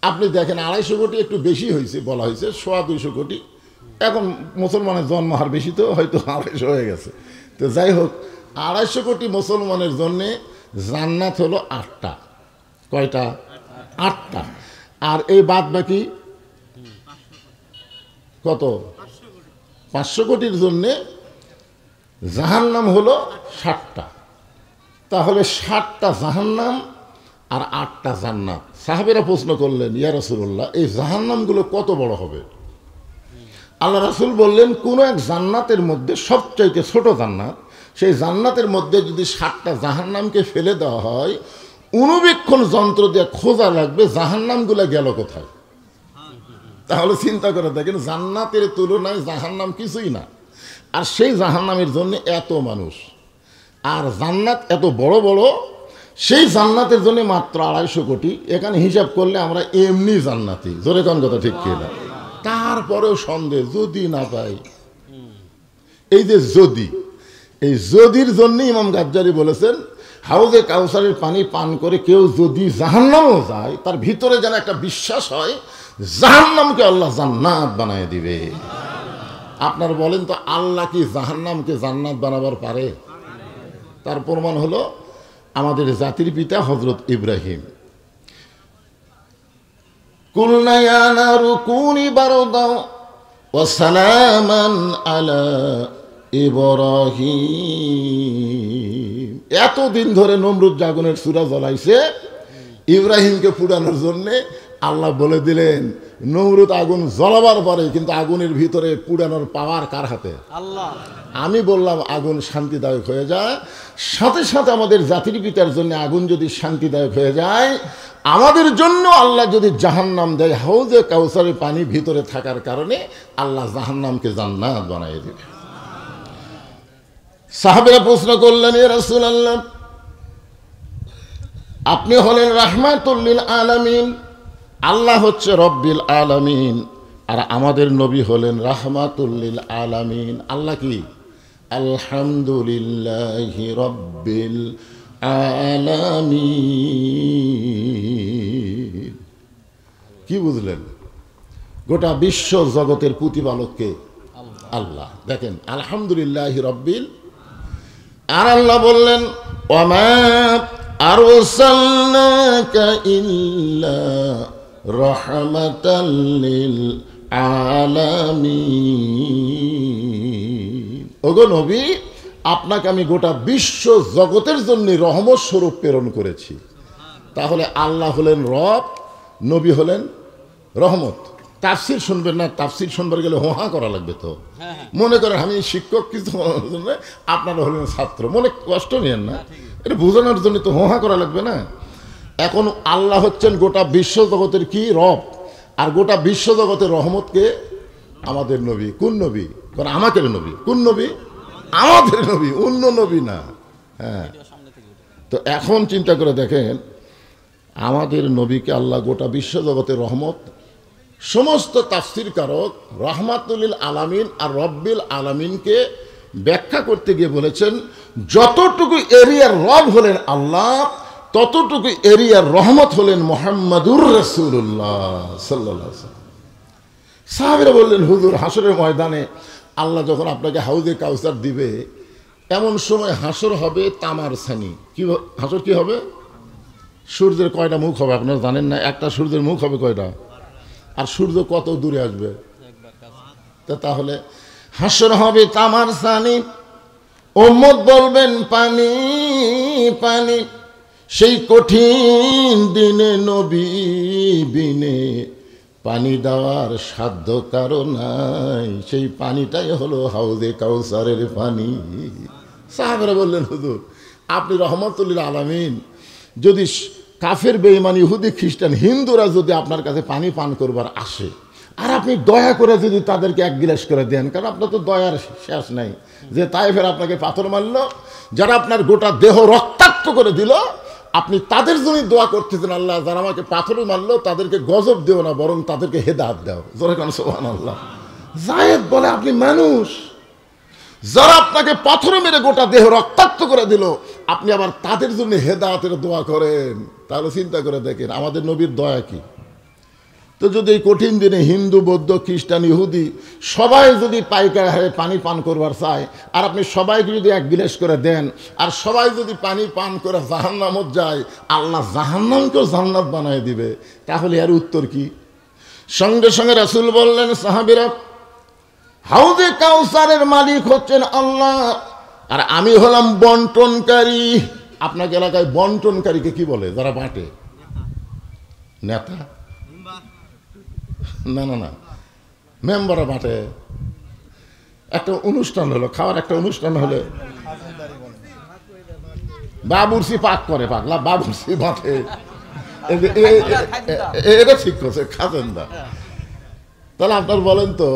আপনি দেখেন 250 কোটি একটু বেশি হয়েছে, বলা হয়েছে 250 কোটি। এখন মুসলমানের জন্মহার বেশি, তো হয়তো 250 হয়ে গেছে। তো যাই হোক, 250 কোটি মুসলমানের জন্যে জান্নাত হলো 8টা। কয়টা? 8টা। আর এই বাদ বাকি কত? 500 কোটির জন্যে জাহান্নাম হলো 60টা। তাহলে 60টা জাহান্নাম আর 8টা জান্নাত। সাহাবেরা প্রশ্ন করলেন, ইয়া রাসূলুল্লাহ, এই জাহান্নামগুলো কত বড় হবে? আল্লাহ রাসূল বললেন, কোন এক জান্নাতের মধ্যে সবচাইতে ছোট জান্নাত, সেই জান্নাতের মধ্যে যদি 60টা জাহান্নামকে ফেলে দেওয়া হয়, অনুবীক্ষণ যন্ত্র দিয়ে খোঁজা লাগবে জাহান্নামগুলো গেল কোথায়। তাহলে চিন্তা করে দেখেন, জান্নাতের তুলনায় জাহান্নাম কিছুই না। আর সেই জাহান্নামের জন্য এত মানুষ, আর জান্নাত এত বড় বড়, সেই জান্নাতের জন্য মাত্র 250 কোটি। এখানে হিসাব করলে আমরা এমনি জান্নাতি। জোরে কোন কথা ঠিক কিনা? তারপরেও সন্দেহ, যদি না পাই। এই যে যদি, এই যদির জন্য ইমাম গাজ্জালি বলেছেন, হাউজে কাউসারের পানি পান করে কেউ যদি জাহান্নামও যায়, তার ভিতরে যেন একটা বিশ্বাস হয় জাহান্নামকে আল্লাহ জান্নাত বানায় দিবে। আপনার বলেন তো, আল্লাহ কি জাহান্নামকে জান্নাত বানাবার পারে? তার প্রমাণ হলো আমাদের জাতির পিতা হযরত ইব্রাহিম। কুলনা ইয়া নারু কুনি বারদাও ওয়া সালামান আলা ইব্রাহিম। এতদিন ধরে নমরুদ আগুনের চূড়া জ্বলাইছে, ইব্রাহিমকে পুড়ানোর জন্য আল্লাহ বলে দিলেন, নমরুদ আগুন জ্বলাবার পরে কিন্তু আগুনের ভিতরে পুড়ানোর পাওয়ার কার হাতে? আল্লাহ। আমি বললাম আগুন শান্তিদায়ক হয়ে যায়, সাথে সাথে আমাদের জাতির পিতার জন্য আগুন যদি শান্তিদায়ক হয়ে যায়, আমাদের জন্য আল্লাহ যদি জাহান্নাম দেয়, হাউজে কাউসারের পানি ভিতরে থাকার কারণে আল্লাহ জাহান্নামকে জান্নাত বানিয়ে দেবে। সাহাবেরা প্রশ্ন করলেন, ইয়া রাসূলুল্লাহ, আপনি হলেন রাহমাতুল লিল আলামিন, আল্লাহ হচ্ছে রব্বিল আলামিন, আর আমাদের নবী হলেন রাহমাতুল লিল আলামিন। আল্লাহ কি? আলহামদুলিল্লাহি রব্বিল আলামিন। কি বুঝলেন? গোটা বিশ্ব জগতের প্রতিপালককে আল্লাহ। দেখেন, আলহামদুলিল্লাহি রব্বিল, আর আল্লাহ বললেন, ওয়ামা আরসালনাকা ইল্লা রাহমাতাল লিল আলামিন। ওগো নবী, আপনাকে আমি গোটা বিশ্ব জগতের জন্য রহমত স্বরূপ প্রেরণ করেছি। তাহলে আল্লাহ হলেন রব, নবী হলেন রহমত। তাফসির শুনবেন না? তাফসির শুনবার গেলে হোহা করা লাগবে। তো মনে করেন আমি শিক্ষক, কিছু বলার জন্য আপনারা হলেন ছাত্র, মনে কষ্ট নিয়েন না, এটা বোঝানোর জন্য তো হোহা করা লাগবে না। এখন আল্লাহ হচ্ছেন গোটা বিশ্ব জগতের কি? রব। আর গোটা বিশ্ব জগতের রহমতকে আমাদের নবী। কোন নবী? কারণ আমাদের নবী। কোন নবী? আমাদের নবী, অন্য নবী না। হ্যাঁ, তো এখন চিন্তা করে দেখেন, আমাদের নবীকে আল্লাহ গোটা বিশ্ব জগতের রহমত। সমস্ত তাফসির কারক রাহমাতুল লিল আলামিন আর রব্বিল আলামিনকে ব্যাখ্যা করতে গিয়ে বলেছেন, যতটুকু এরিয়ার রব হলেন আল্লাহ, ততটুকু এরিয়ার রহমত হলেন মুহাম্মাদুর রাসূলুল্লাহ সাল্লাল্লাহু আলাইহি ওয়াসাল্লাম। সাহাবীরা বললেন, হুজুর, হাসরের ময়দানে আল্লাহ যখন আপনাকে হাউজে কাউসার দিবে, এমন সময় হাসর হবে তামার ছানি। কি হাসর কি হবে? সূর্যের কয়টা মুখ হবে আপনারা জানেন না? একটা সূর্যের মুখ হবে কয়টা? আর সূর্য কত দূরে আসবে? তাহলে হাসর হবে তামার সানি, উম্মত বলবেন পানি পানি। সেই কঠিন দিনে নবী বিনে পানি দেওয়ার সাধ্য কারো নাই, সেই পানিটাই হলো হাউজে কাউসারের পানি। সাহাবারা বললেন, হুজুর আপনি রহমতুল্লিল আলামিন, যদি কাফের বেঈমান ইহুদি খ্রিস্টান হিন্দুরা যদি আপনার কাছে পানি পান করবার আসে, আর আপনি দয়া করে যদি তাদেরকে এক গিলাস করে দেন, কারণ আপনার তো দয়ার শেষ নাই, যে তাই ফের আপনাকে পাথর মারলো, যারা আপনার গোটা দেহ রক্তাক্ত করে দিল, আপনি তাদের জন্য দোয়া করতেছেন, আল্লাহ যারা আমাকে পাথর মারলো তাদেরকে গজব দেও না, বরং তাদেরকে হেদায়েত দাও। জোরে কান সুবহানাল্লাহ। জায়েদ বলে, আপনি মানুষ, যারা আপনাকে পাথর মেরে গোটা দেহ রক্তাক্ত করে দিল, আপনি আবার তাদের জন্য হেদায়েতের দোয়া করেন। তাহলে চিন্তা করে দেখেন আমাদের নবীর দয়া কি। তো যদি এই কঠিন দিনে হিন্দু, বৌদ্ধ, খ্রিস্টান, ইহুদি সবাই যদি পাইকার হারে পানি পান করবার চায়, আর আপনি সবাইকে যদি এক গিলাস করে দেন, আর সবাই যদি পানি পান করে জাহান্নামত যায়, আল্লাহ জাহান্নামকেও জান্নাত বানায় দিবে, তাহলে এর উত্তর কি? সঙ্গে সঙ্গে রাসূল বললেন, সাহাবীরা, হাউজে কাউসারের মালিক হচ্ছেন আল্লাহ, আর আমি হলাম বন্টনকারী। আপনাকে এলাকায় বন্টনকারীকে কি বলে? যারা বাঁটে। নেতা? না না না, মেম্বাররা বাঁটে। একটা অনুষ্ঠান হলো, খাওয়ার একটা অনুষ্ঠান হলে বাবুর্চি পাক করে, পাগলা বাবুর্চি বাঁটে, এটা ঠিক করছে খাজেনদার। তাহলে আপনার বলেন তো,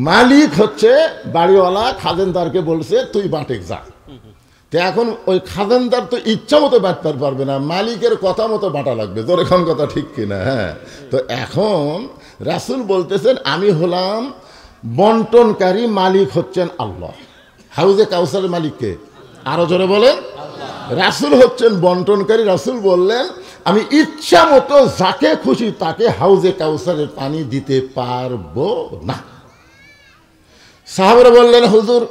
মালিক হচ্ছে বাড়িওয়ালা, খাজেনদারকে বলছে তুই বাঁটে যা। তো এখন ওই খাজেনদার তো ইচ্ছা মতো বাঁটতে পারবে না, মালিকের কথা মতো বাঁটা লাগবে। তোর এখন কথা ঠিক কিনা? হ্যাঁ। তো এখন রাসূল বলতেছেন, আমি হলাম বন্টনকারী, মালিক হচ্ছেন আল্লাহ। হাউজে কাউসারের মালিককে আরো জোরে বলেন। রাসূল হচ্ছেন বন্টনকারী। রাসূল বললেন, আমি ইচ্ছা মতো যাকে খুশি তাকে হাউজে কাউসারের পানি দিতে পারবো না। সাহাবারা বললেন, হুজুর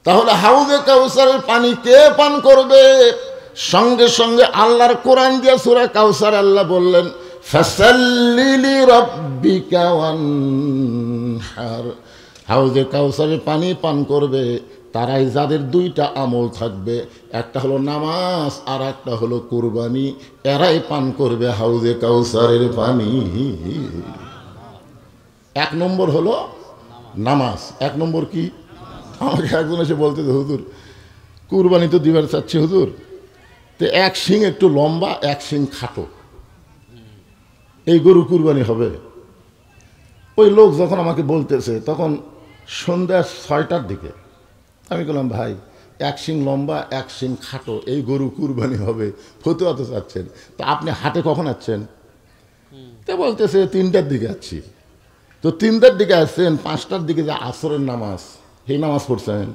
তাহলে হাউজে কাউসারের পানি কে পান করবে? সঙ্গে সঙ্গে আল্লাহর কোরআন দিয়ে সূরা কাউসার আল্লাহ বললেন, ফাসাল্লি লিরাব্বিকা ওয়ানহার। হাউজে কাউসারের পানি পান করবে তারাই যাদের দুইটা আমল থাকবে, একটা হলো নামাজ আর একটা হলো কুরবানি, এরাই পান করবে হাউজে কাউসারের পানি। এক নম্বর হলো নামাজ। এক নম্বর কি? আমাকে একজন এসে বলতেছে, হুজুর কুরবানি তো দিবার চাচ্ছি হুজুর, তো এক শিং একটু লম্বা, এক শিং খাটো, এই গরু কুরবানি হবে? ওই লোক যখন আমাকে বলতেছে, তখন সন্ধ্যা 6টার দিকে। আমি বললাম, ভাই এক শিং লম্বা, এক শিং খাটো, এই গরু কুরবানি হবে, ফতুয়া তো চাচ্ছেন, তো আপনি হাটে কখন আসছেন? তো বলতেছে 3টার দিকে আসছি। তো 3টার দিকে আসছেন, 5টার দিকে যে আসরের নামাজ, এই নামাজ পড়ছেন?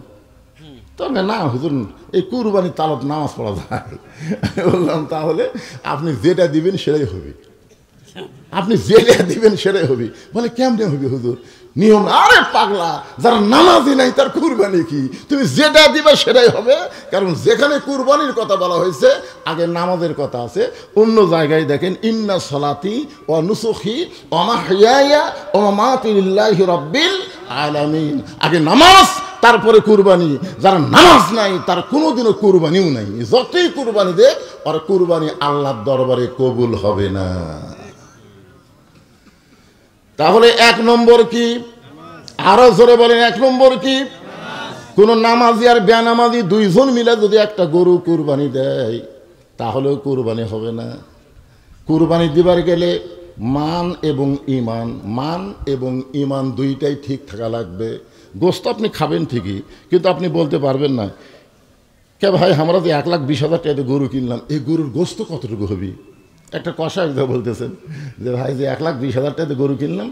তবে না হুজুর, এই কুরবানির তালত নামাজ পড়া যায়। বললাম, তাহলে আপনি যেটা দিবেন সেটাই হবে, আপনি যেটা দিবেন সেটাই হবে। বলে, কেমনে হবে হুজুর? নিয়ম? আরে পাগলা, যারা নামাজই নাই তার কুরবানি কি? তুমি যেটা দিবে সেটাই হবে। কারণ যেখানে কুরবানির কথা বলা হয়েছে, আগে নামাজের কথা আছে। অন্য জায়গায় দেখেন, ইন্না সলাতি ওয়া নুসুখি ওয়া মাহইয়ায়া ওয়া মামাতি লিল্লাহি রাব্বিল আলামিন। আগে নামাজ, তারপরে কুরবানি। যারা নামাজ নাই তার কোনোদিনও কুরবানিও নাই। যতই কুরবানি দেখ, আর কুরবানি আল্লাহর দরবারে কবুল হবে না। তাহলে এক নম্বর কি? আরো জোরে বলেন, এক নম্বর কি? কোন নামাজি আর বেনামাজি দুইজন মিলে যদি একটা গরু কুরবানি দেয়, তাহলেও কুরবানি হবে না। কুরবানি দিবার গেলে মান এবং ইমান, মান এবং ইমান দুইটাই ঠিক থাকা লাগবে। গোস্ত আপনি খাবেন ঠিকই, কিন্তু আপনি বলতে পারবেন না, কে ভাই আমরা যে 1,20,000 টাকা গরু কিনলাম, এই গরুর গোস্ত কতটুকু হবে? একটা কষাই বলতেছেন যে ভাই যে 1,20,000 টাকা গরু কিনলাম,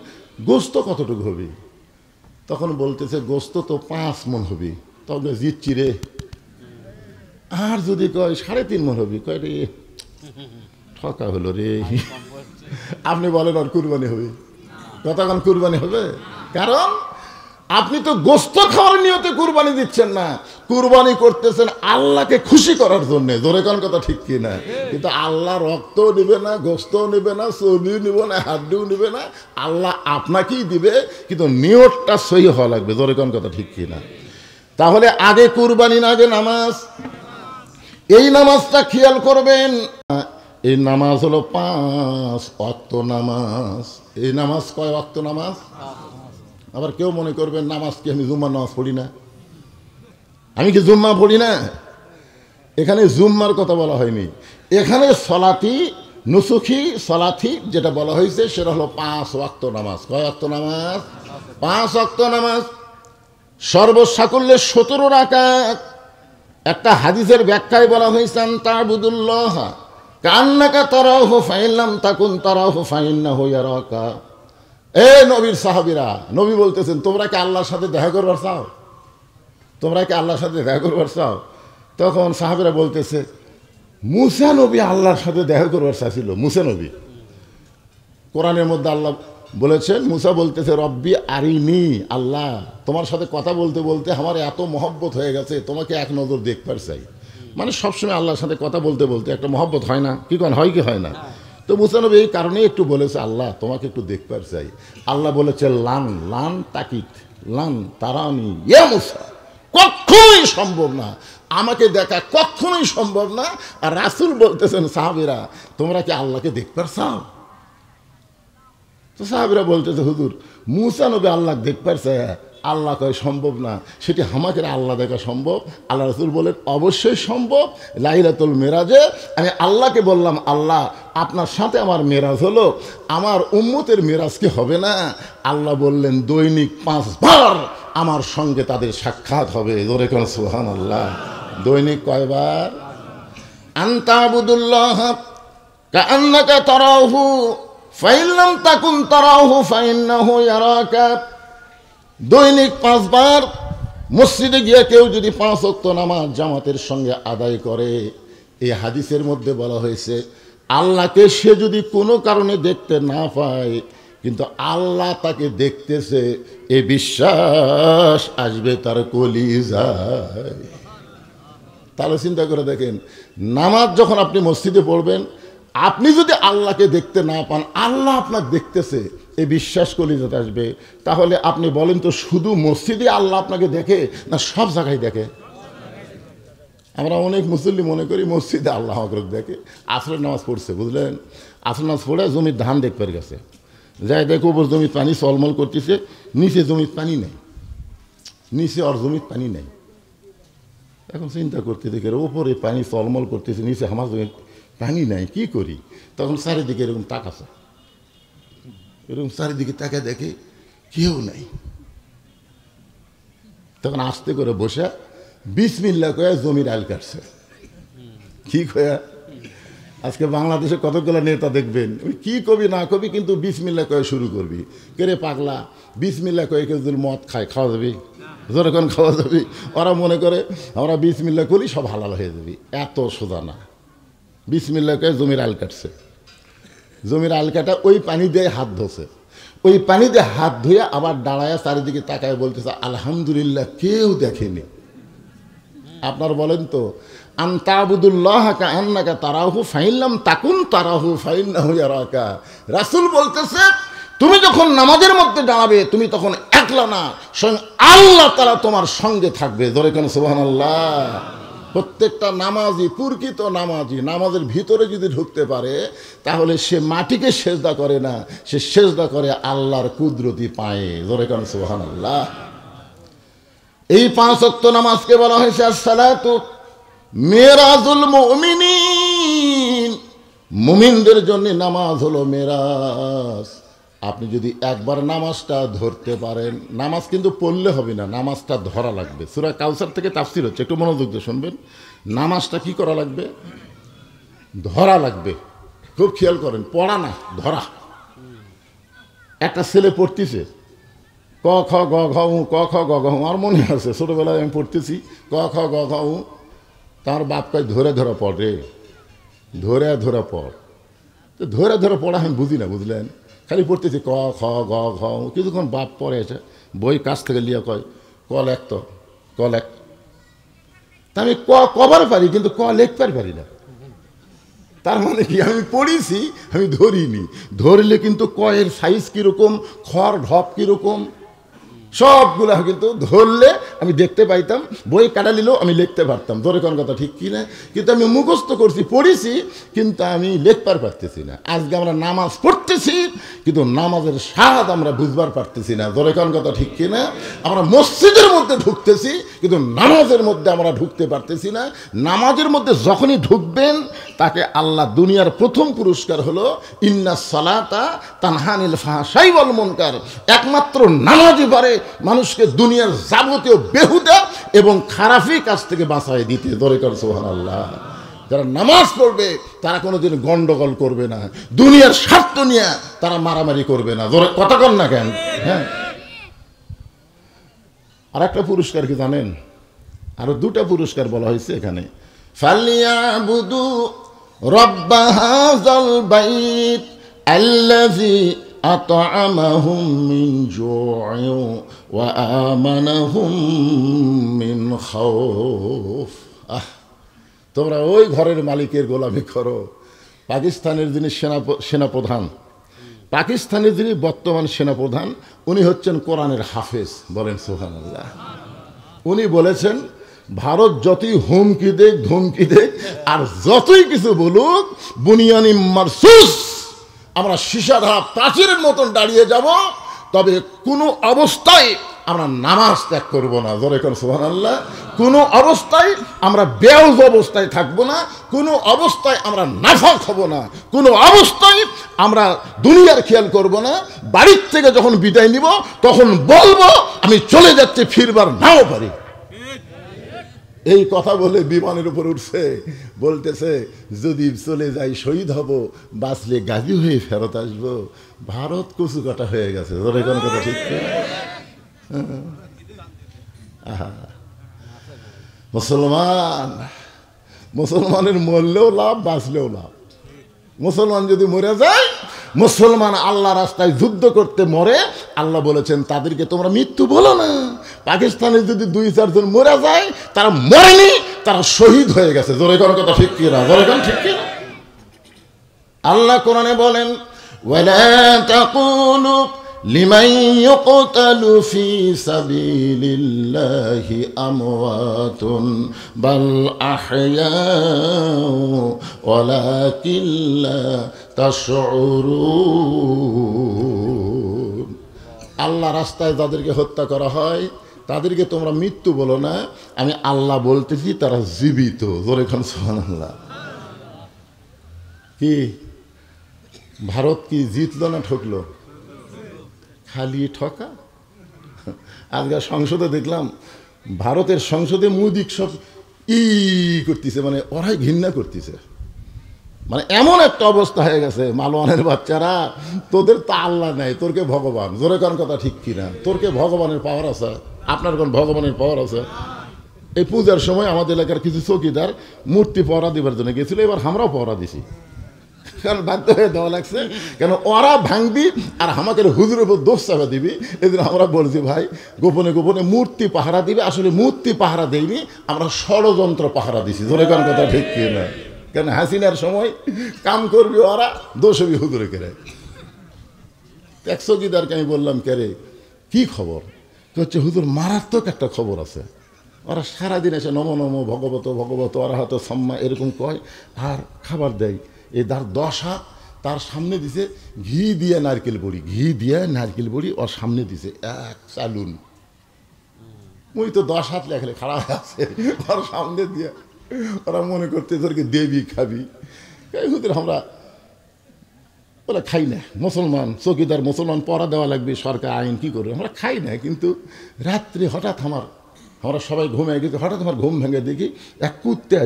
গোস্ত কতটুকু হবে? তখন বলতেছে, গোস্ত তো 5 মণ হবে। তখন জিতছি রে। আর যদি কয় 3.5 মণ হবে, কয় রে ঠকা হলো রে। আপনি বলেন আর কুরবানি হবে? কতক্ষণ কুরবানি হবে? কারণ আপনি তো গোস্ত খাওয়ার নিয়তে কুরবানি দিচ্ছেন না, কুরবানি করতেছেন আল্লাহকে খুশি করার জন্য। জোরে কোন কথা ঠিক কি না? কিন্তু আল্লাহ রক্তও নেবে না, গোস্তও নেবে না, চর্বিও নেবে না, হাড্ডিও নেবে না, আল্লাহ আপনাকেই দিবে, কিন্তু নিয়তটা সহি হওয়া লাগবে। জোরে কোন কথা ঠিক কি না? তাহলে আগে কুরবানি না, আগে নামাজ। এই নামাজটা খেয়াল করবেন। এই নামাজ হলো 5 ওয়াক্ত নামাজ। এই নামাজ কয় ওয়াক্ত নামাজ? আবার কেউ মনে করবেন নামাজ কি আমি জুম্মার নামাজ পড়ি না? আমি কি জুম্মা পড়ি না? এখানে জুম্মার কথা বলা হয়নি, এখানে সলাতি নুসুখি সলাথি যেটা বলা হয়েছে সেটা হলো 5 ওয়াক্ত নামাজ। কয় ওয়াক্ত নামাজ? 5 ওয়াক্ত নামাজ। সর্বসাকুল্যে 17 রাকাত। একটা হাদিসের ব্যাখ্যায় বলা হয়েছে তা'বুদুল্লাহ কান্নাকা তারাহু ফাইল্লাম তাকুন তারাহু ফাইন্নাহু ইয়ারাকা। এ নবীর সাহাবীরা, নবী বলতেছেন তোমরা কি আল্লাহর সাথে দেখা করবার চাও? তোমরা কি আল্লাহর সাথে দেখা করবার চাও? তখন সাহাবীরা বলতেছে মুসা নবী আল্লাহর সাথে দেখা করবার চাইছিল। মুসা নবী, কোরআনের মধ্যে আল্লাহ বলেছেন, মুসা বলতেছে রব্বি আরিনি, আল্লাহ তোমার সাথে কথা বলতে বলতে আমার এত মহব্বত হয়ে গেছে, তোমাকে এক নজর দেখবার চাই। মানে সবসময় আল্লাহর সাথে কথা বলতে বলতে একটা মহব্বত হয় না? কি কোন হয় কি হয় না? তো মুসা নবী এই কারণেই একটু বলেছে আল্লাহ তোমাকে একটু দেখবার চাই। আল্লাহ বলেছে লান লান তাকিত লান তারানি ইয়া মুসা, কখনোই সম্ভব না, আমাকে দেখা কখনোই সম্ভব না। আর রাসূল বলতেছেন সাহাবীরা তোমরা কি আল্লাহকে দেখবার চাও? তো সাহাবীরা বলতেছে হুজুর মুসা নবী আল্লাহ দেখবার চায়, আল্লাহ কয় সম্ভব না, সেটি আমাকে আল্লাহ দেখা সম্ভব। আল্লাহ রাসূল বলেন অবশ্যই সম্ভব। লাইলাতুল মেরাজে আমি আল্লাহকে বললাম আল্লাহ আপনার সাথে আমার মেরাজ হলো, আমার উম্মতের মেরাজ কি হবে না? আল্লাহ বললেন দৈনিক 5 বার আমার সঙ্গে তাদের সাক্ষাৎ হবে। জোরে কোন সুবহানাল্লাহ। দৈনিক কয়বার? আনতাবুদুল্লাহ কাআন্নাকা তারাহু ফাইল্লাম তাকুন তারাহু ফাইন্নাহু ইয়ারাকা। দৈনিক 5 বার মসজিদে গিয়ে কেউ যদি 5 ওয়াক্ত নামাজ জামাতের সঙ্গে আদায় করে, এই হাদিসের মধ্যে বলা হয়েছে আল্লাহকে সে যদি কোনো কারণে দেখতে না পায় কিন্তু আল্লাহ তাকে দেখতেছে, এই বিশ্বাস আসবে তার কলিজায়। তাহলে চিন্তা করে দেখেন, নামাজ যখন আপনি মসজিদে পড়বেন, আপনি যদি আল্লাহকে দেখতে না পান, আল্লাহ আপনাকে দেখতেছে, এই বিশ্বাস কলিজাতে আসবে। তাহলে আপনি বলেন তো শুধু মসজিদে আল্লাহ আপনাকে দেখে না সব জায়গায় দেখে? আমরা অনেক মুসল্লি মনে করি মসজিদে আল্লাহ আমাকে দেখে। আসরের নামাজ পড়ছে, বুঝলেন, আসরের নামাজ পড়ে জমির ধান দেখবার গেছে, যাই দেখো ওপর জমির পানি চলমল করতেছে, নিচে জমির পানি নেই, নিচে আর জমির পানি নেই। এখন চিন্তা করতে দেখে ওপরে পানি চলমল করতেছে, নিচে আমার জমির পানি নাই, কি করি? তখন চারিদিকে এরকম তাকাছে, এরকম চারিদিকে তাকে দেখে কেউ নাই। তখন আস্তে করে বসে বিসমিল্লাহ কয়ে জমির আল কাটছে। কি কয়া? আজকে বাংলাদেশে কতগুলো নেতা দেখবেন ওই কি কবি না কবি কিন্তু বিসমিল্লাহ কয়ে শুরু করবি। কেরে পাগলা, বিসমিল্লাহ কয়ে কেউ যদি মদ খায় খাওয়া যাবে? যখন খাওয়া যাবে, ওরা মনে করে আমরা বিসমিল্লাহ করি সব হালাল হয়ে যাবে। এত সোজা না। বিসমিল্লাহ কয়ে জমির আল কাটছে, জমির আল কাটা ওই পানি দিয়ে হাত ধোছে, ওই পানি দিয়ে হাত ধুয়ে আবার দাঁড়ায় চারিদিকে তাকায় বলতেছে আলহামদুলিল্লাহ কেউ দেখেনি। আপনার বলেন তো আনতাবুদুল্লাহ কাআন্নাকা তারাহু ফাইল্লাম তাকুন তারাহু ফাইন্নাহু ইয়ারাকা। রাসূল বলতেছে তুমি যখন নামাজের মধ্যে দাঁড়াবে তুমি তখন একলা না, স্বয়ং আল্লাহ তাআলা তোমার সঙ্গে থাকবে। জোরে কোন সুবহানাল্লাহ। প্রত্যেকটা নামাজি, প্রকৃত নামাজি, নামাজের ভিতরে যদি ঢুকতে পারে তাহলে সে মাটিকে সেজদা করে না, সে সেজদা করে আল্লাহর কুদরতি পায়ে। জোরে কোন সুবহানাল্লাহ। এই 5 ওয়াক্ত নামাজকে বলা হয়েছে as-সালাতু মিরাজুল মুমিনিন। মুমিনদের জন্য নামাজ হলো মেরাজ। আপনি যদি একবার নামাজটা ধরতে পারেন, নামাজ কিন্তু পড়লে হবে না, নামাজটা ধরা লাগবে। সূরা কাউসার থেকে তাফসীর হচ্ছে, একটু মনোযোগ দিয়ে শুনবেন। নামাজটা কি করা লাগবে? ধরা লাগবে। খুব খেয়াল করেন, পড়া না, ধরা। একটা ছেলে পড়তেছে ক খ গ ঘ উ, ক খ গ ঘ উ, আমার মনে আছে ছোটোবেলায় আমি পড়তেছি ক খ গ ঘ উ, তার বাপ কয় ধরে ধরে পড় রে, ধরে ধরে পড়। তো ধরে ধরে পড়া আমি বুঝি না, বুঝলেন, খালি পড়তেছি ক খ গ ঘ উ। কিছুক্ষণ বাপ পড়ে আছে, বই কাছ থেকে লিয়া কয় ক লেখ তো, ক লেখ। তা আমি কবার পারি কিন্তু ক লেখবার পারি না। তার মানে কি, আমি পড়িছি, আমি ধরিনি। ধরলে কিন্তু কয়ের সাইজ কীরকম, খড় ঢপ কীরকম, সবগুলা কিন্তু ধরলে আমি দেখতে পাইতাম। বই কাটা নিলেও আমি লিখতে পারতাম, ধরে কোন কথা ঠিক কি না। কিন্তু আমি মুখস্থ করছি, পড়িছি, কিন্তু আমি লিখবার পারতেছি না। আজকে আমরা নামাজ পড়তেছি কিন্তু নামাজের স্বাদ আমরা বুঝবার পারতেছি না, ধরে কোন কথা ঠিক কি না। আমরা মসজিদের মধ্যে ঢুকতেছি কিন্তু নামাজের মধ্যে আমরা ঢুকতে পারতেছি না। নামাজের মধ্যে যখনই ঢুকবেন তাকে আল্লাহ দুনিয়ার প্রথম পুরস্কার হলো ইন্নাস সালাতা তানহা আনিল ফাহশাই ওয়াল মুনকার। একমাত্র নামাজই পারে মানুষকে দুনিয়ার যাবতীয় বেহুদা এবং খারাপি কাজ থেকে বাঁচায় দিতে, ধরে কর সুবহানাল্লাহ। যারা নামাজ পড়বে তারা কোনোদিন গন্ডগোল করবে না, দুনিয়ার স্বার্থ নিয়ে তারা মারামারি করবে না, ধরে কথা কন না কেন। হ্যাঁ, আর একটা পুরস্কার কি জানেন? আরো দুটা পুরস্কার বলা হয়েছে এখানে। ফালিয়াবুদু রব্ব হাযাল বাইত আল্লাযী আত'আমাহুম মিন জু'ইন ওয়া আমানাহুম মিন খাউফ। তোমরা ওই ঘরের মালিকের গোলামি করো। পাকিস্তানের যিনি সেনাপ্রধান, পাকিস্তানের যিনি বর্তমান সেনাপ্রধান, উনি হচ্ছেন কোরআনের হাফেজ, বলেন সুবহানাল্লাহ। উনি বলেছেন ভারত যতই হুমকি দেখ ধমকি দেখ আর যতই কিছু বলুক, বুনিয়ানি মারসুস, আমরা সীসাঢা প্রাচীরের মতন দাঁড়িয়ে যাব, তবে কোনো অবস্থায় আমরা নামাজ ত্যাগ করব না, জোরে কোন সুবহানাল্লাহ। কোনো অবস্থায় আমরা বেউজ অবস্থায় থাকবো না, কোনো অবস্থায় আমরা নাফাক হব না, কোনো অবস্থায় আমরা দুনিয়ার খেয়াল করব না। বাড়ির থেকে যখন বিদায় নিব তখন বলবো আমি চলে যাচ্ছি, ফিরবার নাও পারি। এই কথা বলে বিমানের উপর উঠছে, বলতেছে যদি চলে যাই শহীদ হব, বাঁচলে গাজী হয়ে ফেরত আসবো। ভারত কচু কাটা হয়ে গেছে, ধরে কোন কথা ঠিক। মুসলমানের মরলেও লাভ, বাঁচলেও লাভ। মুসলমান যদি মরে যায়, মুসলমান আল্লাহ রাস্তায় যুদ্ধ করতে মরে, আল্লাহ বলেছেন তাদেরকে তোমরা মৃত্যু বলো না। পাকিস্তানে যদি 2-4 জন মরে যায়, তারা মরেনি, তারা শহীদ হয়ে গেছে, জোরে কোন কথা ঠিক কিনা, জোরে কোন ঠিক কিনা। আল্লাহ কোরআনে বলেন ওয়ালা তাকুলু লিমান ইউকতালু ফি সাবিলিল্লাহি আমওয়াতুন বাল আহইয়াউ ওয়ালাকিন লা তাশউরুন। আল্লাহ রাস্তায় যাদেরকে হত্যা করা হয় তাদেরকে তোমরা মৃত্যু বলো না, আমি আল্লাহ বলতেছি তারা জীবিত, জোরে খান সুবহানাল্লাহ। কি ভারত কি জিতলো না ঠকলো? খালি ঠকা। আজকে সংসদে দেখলাম, ভারতের সংসদে মোদি সব করতেছে, মানে ওরাই ঘৃণা করতেছে। মানে এমন একটা অবস্থা হয়ে গেছে, মালওয়ানের বাচ্চারা, তোদের তা আল্লাহ নাই, তোরকে ভগবান, জোরে কোন কথা ঠিক কিনা। তোরকে ভগবানের পাওয়ার আছে, আপনার কোন ভগবানের পাওয়ার আছে? এই পূজার সময় আমাদের এলাকার কিছু চৌকিদার মূর্তি পহরা দিবার জন্য গেছিল, এবার আমরাও পহরা দিছি, কারণ বাধ্য হয়ে দেওয়া লাগছে। কেন ওরা ভাঙবি আর আমাকে হুজুরের উপর দোষ চাপা দিবি, এই জন্য আমরা বলছি ভাই গোপনে গোপনে মূর্তি পাহারা দিবে। আসলে মূর্তি পাহারা দেয়নি, আমরা ষড়যন্ত্র পাহারা দিছি, ধরে কোন কথা ঠিক কি না। কেন হাসিনার সময় কাম করবি ওরা, দোষ হবি হুজুরে কেড়ে। এক চৌকিদারকে আমি বললাম কেরে কি খবর? হচ্ছে হুজুর মারাত্মক একটা খবর আছে। ওরা সারাদিন এসে নম নম ভগবত ভগবত অরাহত সম্মা এরকম কয় আর খাবার দেয়। এই তার 10 হাত তার সামনে দিছে ঘি দিয়ে নারকেল বড়ি, ঘি দিয়ে নারকেল বড়ি ওর সামনে দিছে এক চালুন। মুই তো 10 হাত লেখলে খাড়া আছে ওর সামনে দিয়ে, ওরা মনে করতে তোরকে দেবী খাবি। হুজুর আমরা বলে খাই না, মুসলমান চৌকিদার মুসলমান পড়া দেওয়া লাগবে, সরকার আইন কি করবে, আমরা খাই না। কিন্তু রাত্রে হঠাৎ আমরা সবাই ঘুমিয়ে গেছি, হঠাৎ আমার ঘুম ভেঙে দেখি এক কুত্তে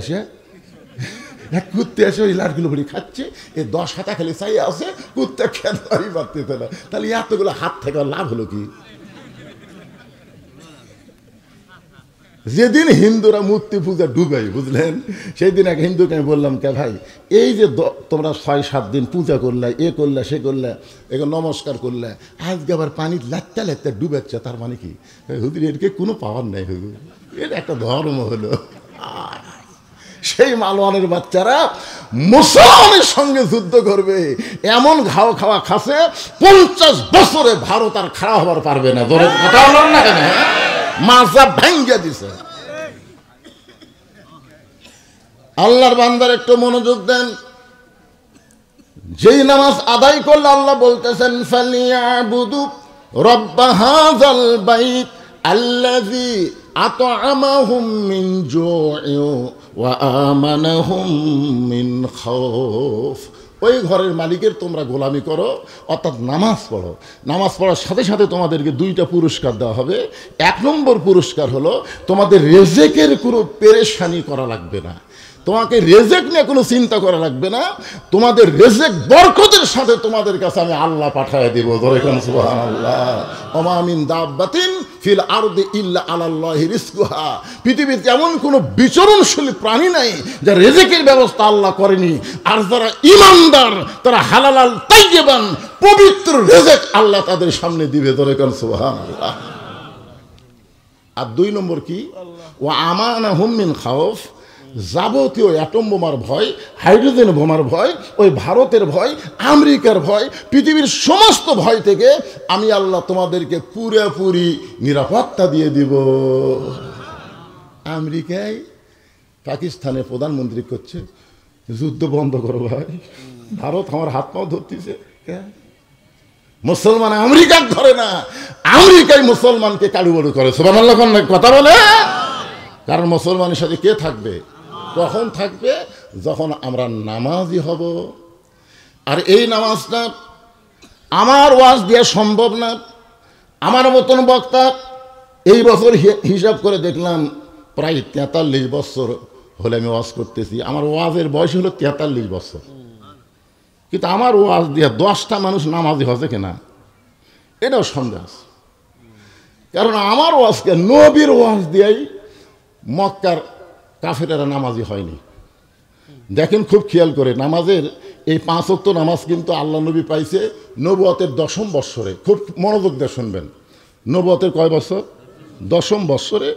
এসে ওই লাড়গুলো ভরি খাচ্ছে। এই 10 হাতা খালি চাই আছে, কুত্তে খেতে পারতেছে না। তাহলে এতগুলো হাত থেকে লাভ হলো কি? যেদিন হিন্দুরা মূর্তি পূজা ডুবাই, বুঝলেন, সেই দিন এক হিন্দুকে আমি বললাম, কে ভাই, এই যে তোমরা 6-7 দিন পূজা করলে, এ করলে, সে করলে, এগুলো নমস্কার করলে, আজকে আবার পানি লাত্তা লাত্তা ডুবাচ্ছে, তার মানে কি? হুজুর এরকে কোনো পাওয়ার নাই হুজুর, এটা একটা ধর্ম হলো। সেই মালওয়ানের বাচ্চারা মুসলমানের সঙ্গে যুদ্ধ করবে, এমন ঘাও খাওয়া খাসে 50 বছরে ভারত আর খাড়া হবার পারবে না। ধরে কথা বলেন না কেন? মাথা ভাঙ্গা দিছে। আল্লাহর বান্দার একটু মনোযোগ দেন। যেই নামাজ আদায় করলে আল্লাহ বলতেছেন, ফালিয়াবুদু রব্ব হাযাল বাইত আল্লাযী আত'আমাহুম মিন জু'ইন ওয়া আমানাহুম মিন খাউফ। ওই ঘরের মালিকের তোমরা গোলামি করো, অর্থাৎ নামাজ পড়ো। নামাজ পড়ার সাথে সাথে তোমাদেরকে 2টা পুরস্কার দেওয়া হবে। 1 নম্বর পুরস্কার হলো তোমাদের রেজেকের কোনো পেরেশানি করা লাগবে না, তোমাকে রেজেক নিয়ে কোনো চিন্তা করা লাগবে না, তোমাদের রেজেক বরকতের সাথে তোমাদের কাছে আমি আল্লাহ পাঠিয়ে দেব। ধরে কোন সুবহানাল্লাহ। ওমা মিন দাব্বাতিন ফিল আরদি ইল্লা আলাল্লাহি রিজকুহা। পৃথিবীতে এমন কোনো বিচরণশীল প্রাণী নাই যা রেজেকের ব্যবস্থা আল্লাহ করেনি। আর যারা ঈমানদার তারা হালাল তাইয়্যিবান পবিত্র রেজেক আল্লাহ তাদের সামনে দিবে। ধরে কোন সুবহানাল্লাহ। আর 2 নম্বর কি? ওয়া আমানাহুম মিন খাউফ। যাবতীয় অ্যাটম বোমার ভয়, হাইড্রোজেন বোমার ভয়, ওই ভারতের ভয়, আমেরিকার ভয়, পৃথিবীর সমস্ত ভয় থেকে আমি আল্লাহ তোমাদেরকে পুরোপুরি নিরাপত্তা দিয়ে দিব। আমেরিকায় পাকিস্তানে প্রধানমন্ত্রী করছে যুদ্ধ বন্ধ করো ভাই, ভারত আমার হাত পাও ধরতেছে। মুসলমান আমেরিকার ধরে না, আমেরিকায় মুসলমানকে কাড়ুবাড়ু করে। সুবহানাল্লাহ কথা বলে। কারণ মুসলমানের সাথে কে থাকবে? কখন থাকবে? যখন আমরা নামাজি হব। আর এই নামাজটা আমার ওয়াজ দেওয়া সম্ভব না। আমার মতন বক্তা এই বছর হিসাব করে দেখলাম প্রায় 43 বছর হলে আমি ওয়াজ করতেছি। আমার ওয়াজের বয়স হলো 43 বছর, কিন্তু আমার ওয়াজ দিয়ে 10টা মানুষ নামাজি হচ্ছে কিনা এটাও সন্দেহ আছে। কারণ আমার ওয়াজকে নবীর ওয়াজ দিয়েই মক্কার কাফেরেরা নামাজি হয়নি। দেখেন খুব খেয়াল করে, নামাজের এই 5 ওয়াক্ত নামাজ কিন্তু আল্লাহ নবী পাইছে নবুয়তের 10ম বৎসরে। খুব মনোযোগ দিয়ে শুনবেন, নবুয়তের কয় বছর? 10ম বৎসরে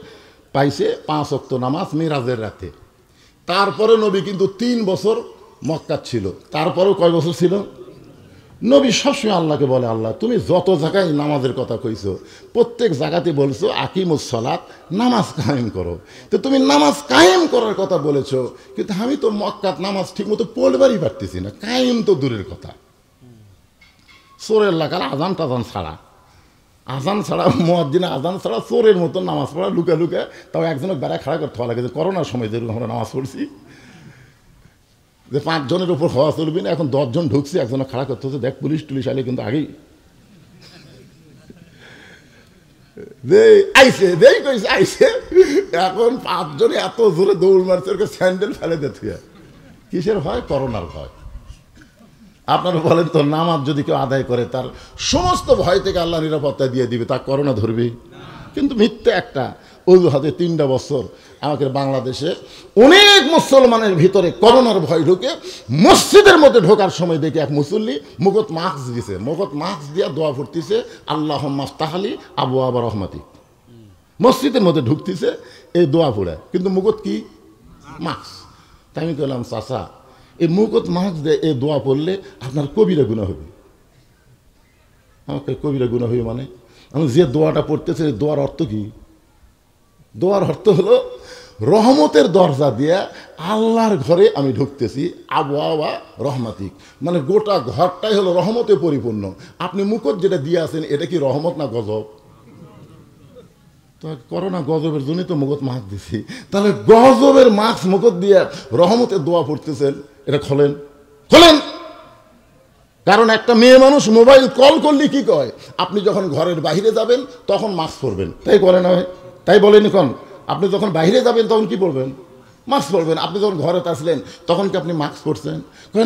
পাইছে 5 ওয়াক্ত নামাজ মিরাজের রাতে। তারপরে নবী কিন্তু 3 বছর মক্কা ছিল। তারপরেও কয় বছর ছিল? নবী সবসময় আল্লাহকে বলে, আল্লাহ তুমি যত জায়গায় নামাজের কথা কইছো প্রত্যেক জায়গাতে বলছো আকিমুস সালাত, নামাজ কায়েম করো। তো তুমি নামাজ কায়েম করার কথা বলেছো, কিন্তু আমি তো মক্কাত নামাজ ঠিক মতো পড়বারই পারতেছি না, কায়েম তো দূরের কথা। চোরের লাগার আজান টাজান ছাড়া, আজান ছাড়া মুয়াজ্জিনে আজান ছাড়া চোরের মতো নামাজ পড়া লুকা লুকা, তাও একজনের বেড়া খাড়া করতে হওয়া লাগে। যে করোনার সময় যেরকম আমরা নামাজ পড়ছি, যে 5 জনের উপর হওয়া চলবে না, এখন 10 জন ঢুকছে, একজনে খাড়া করতে হচ্ছে। দেখ পুলিশ টুলিশ আইলে কিন্তু আগেই আইসে দেই কইছে আইসে। এখন 5 জনে এত জোরে দৌড় মারছে, ওকে স্যান্ডেল ফেলে দিচ্ছে। কিসের ভয়? করোনার ভয়। আপনারা বলেন তো, নামাজ যদি কেউ আদায় করে তার সমস্ত ভয় থেকে আল্লাহ নিরাপত্তা দিয়ে দিবে, তা করোনা ধরবে? কিন্তু মিথ্যে একটা অজুহাতে 3টা বছর আমাকে বাংলাদেশে অনেক মুসলমানের ভিতরে করোনার ভয় ঢুকে মসজিদের মধ্যে ঢোকার সময় দেখে এক মুসল্লি মুখত মাস্ক দিছে, মুখত মাস্ক দিয়া দোয়া পড়তেছে, আল্লাহুম্মা আফতাহলি আবওয়াবা রহমাতিক। মসজিদের মধ্যে ঢুকতেছে এই দোয়া পড়ে, কিন্তু মুখত কি? মাস্ক। তাই আমি বললাম, চাচা এই মুখত মাস্ক দিয়ে এই দোয়া পড়লে আপনার কবিরা গুনাহ হবে। আমাকে কবিরা গুনাহ হবে মানে? আমি যে দোয়াটা পড়তেছে এই দোয়ার অর্থ কি? দোয়ার অর্থ হলো রহমতের দরজা দিয়ে আল্লাহর ঘরে আমি ঢুকতেছি, আবওয়াবা রহমাতিক, মানে গোটা ঘরটাই হলো রহমতে পরিপূর্ণ। আপনি মুখত যেটা দিয়ে আছেন এটা কি রহমত না গজব? তো করোনা গজবের জন্যই তো মুখত মাস্ক দিছি। তাহলে গজবের মাস্ক মুখত দিয়ে রহমতের দোয়া পড়তেছেন, এটা খোলেন খোলেন। কারণ একটা মেয়ে মানুষ মোবাইল কল করলে কি কয়, আপনি যখন ঘরের বাইরে যাবেন তখন মাস্ক পরবেন, তাই বলে না? তাই বলেনি? কোন আপনি যখন বাইরে যাবেন তখন কি পরবেন? মাস্ক পরবেন। আপনি যখন ঘরে আসলেন তখন কি আপনি মাস্ক পরছেন?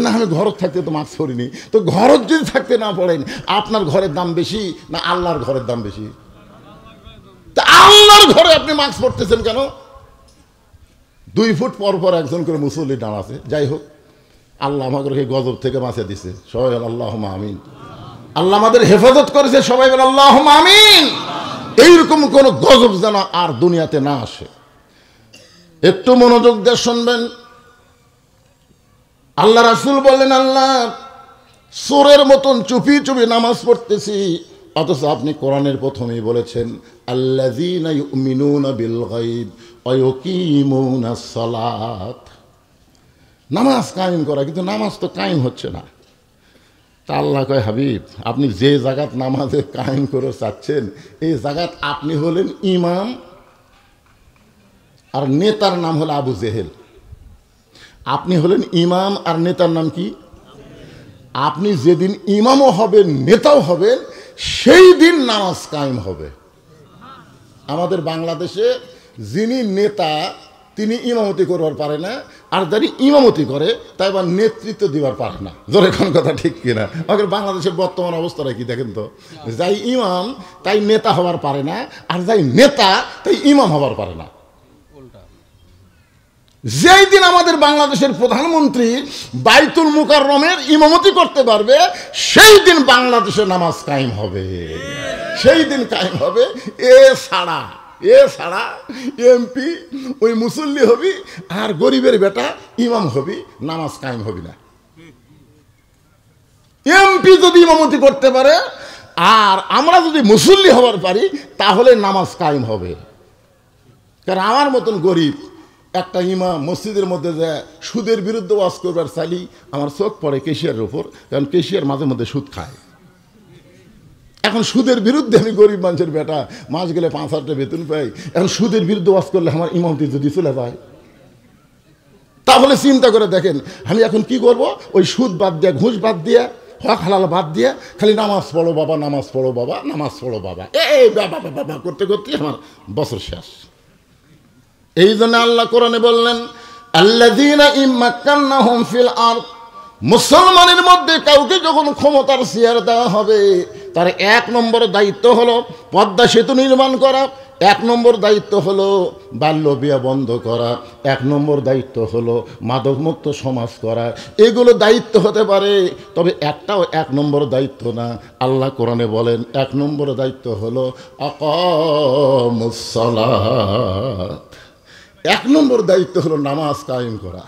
না, আমি ঘরত থাকতে তো মাস্ক পরিনি। তো ঘরত যদি থাকতে না পড়েন, আপনার ঘরের দাম বেশি না আল্লাহর ঘরের দাম বেশি? তা আল্লাহর আমার ঘরে আপনি মাস্ক পরতেছেন কেন? 2 ফুট পর পর একজন করে মুসল্লি দাঁড়াচ্ছে। যাই হোক, আল্লাহ আমাদেরকে গজব থেকে বাঁচিয়ে দিছে। সবাই বলেন আল্লাহুম্মা আমিন। আল্লাহ আমাদের হেফাজত করেছে, সবাই বলেন আল্লাহুম্মা আমিন। এইরকম কোন গজব যেন আর দুনিয়াতে না আসে। একটু মনোযোগ দিয়ে শুনবেন। আল্লাহ রাসূল বললেন, আল্লাহ চোরের মতন চুপি চুপি নামাজ পড়তেছি, অথচ আপনি কোরআনের প্রথমেই বলেছেন আল্লাযীনা ইউমিনুনা বিল গায়ব ওয়া ইউকিমুনাস সালাত। নামাজ কায়েম করা, কিন্তু নামাজ তো কায়েম হচ্ছে না। তা আল্লাহ কয়, হাবিব আপনি যে জায়গাত নামাজে কায়েম করে চাচ্ছেন, এই জায়গাত আপনি হলেন ইমাম, আর নেতার নাম হলো আবু জেহেল। আপনি হলেন ইমাম আর নেতার নাম কি? আপনি যেদিন ইমামও হবেন নেতাও হবেন, সেই দিন নামাজ কায়েম হবে। আমাদের বাংলাদেশে যিনি নেতা তিনি ইমামতি করবার পারে না, আর যারা ইমামতি করে তাই আবার নেতৃত্ব দিবার পারে না। জোরে কোন কথা ঠিক কিনা? আমাদের বাংলাদেশের বর্তমান অবস্থাটা কি দেখেন তো, যাই ইমাম তাই নেতা হবার পারে না, আর যাই নেতা তাই ইমাম হবার পারে না। যেই দিন আমাদের বাংলাদেশের প্রধানমন্ত্রী বাইতুল মুকাররমের ইমামতি করতে পারবে, সেই দিন বাংলাদেশে নামাজ কায়েম হবে, সেই দিন কায়েম হবে। এ ছাড়া এমপি ওই মুসল্লি হবি, আর গরিবের বেটা ইমাম হবি, নামাজ কায়েম হবি না। এমপি যদি ইমামতি করতে পারে আর আমরা যদি মুসল্লি হবার পারি, তাহলে নামাজ কায়েম হবে। কারণ আমার মতন গরিব একটা ইমাম মসজিদের মধ্যে যায় সুদের বিরুদ্ধে ওয়াজ করবার চাইলেই আমার চোখ পড়ে কেশিয়ারের উপর, কারণ কেশিয়ার মাঝে মধ্যে সুদ খায়। এখন সুদের বিরুদ্ধে আমি গরিব মানুষের বেটা, মাস গেলে 5,000 টাকা বেতন পাই, এখন সুদের বিরুদ্ধে ওয়াজ করলে আমার ইমামতি যদি চলে যায়, তাহলে চিন্তা করে দেখেন আমি এখন কি করব? ওই সুদ বাদ দিয়ে, ঘুষ বাদ দিয়ে, হক হালাল বাদ দিয়ে খালি নামাজ পড়ো বাবা, নামাজ পড়ো বাবা, নামাজ পড়ো বাবা, এই বাবা বাবা করতে করতে আমার বছর শেষ। এই জন্য আল্লাহ কোরআনে বললেন আল্লাযীনা ইম্মাক্কান্নাহুম ফিল আরদ, মুসলমানের মধ্যে কাউকে যখন ক্ষমতার চেয়ার দেওয়া হবে, তার 1 নম্বর দায়িত্ব হলো পদ্মা সেতু নির্মাণ করা, 1 নম্বর দায়িত্ব হলো বাল্য বিবাহ বন্ধ করা, 1 নম্বর দায়িত্ব হলো মাদকমুক্ত সমাজ করা। এগুলো দায়িত্ব হতে পারে, তবে একটাও 1 নম্বর দায়িত্ব না। আল্লাহ কোরআনে বলেন 1 নম্বর দায়িত্ব হলো আকামুস সালাত। 1 নম্বর দায়িত্ব হলো নামাজ কায়েম করা।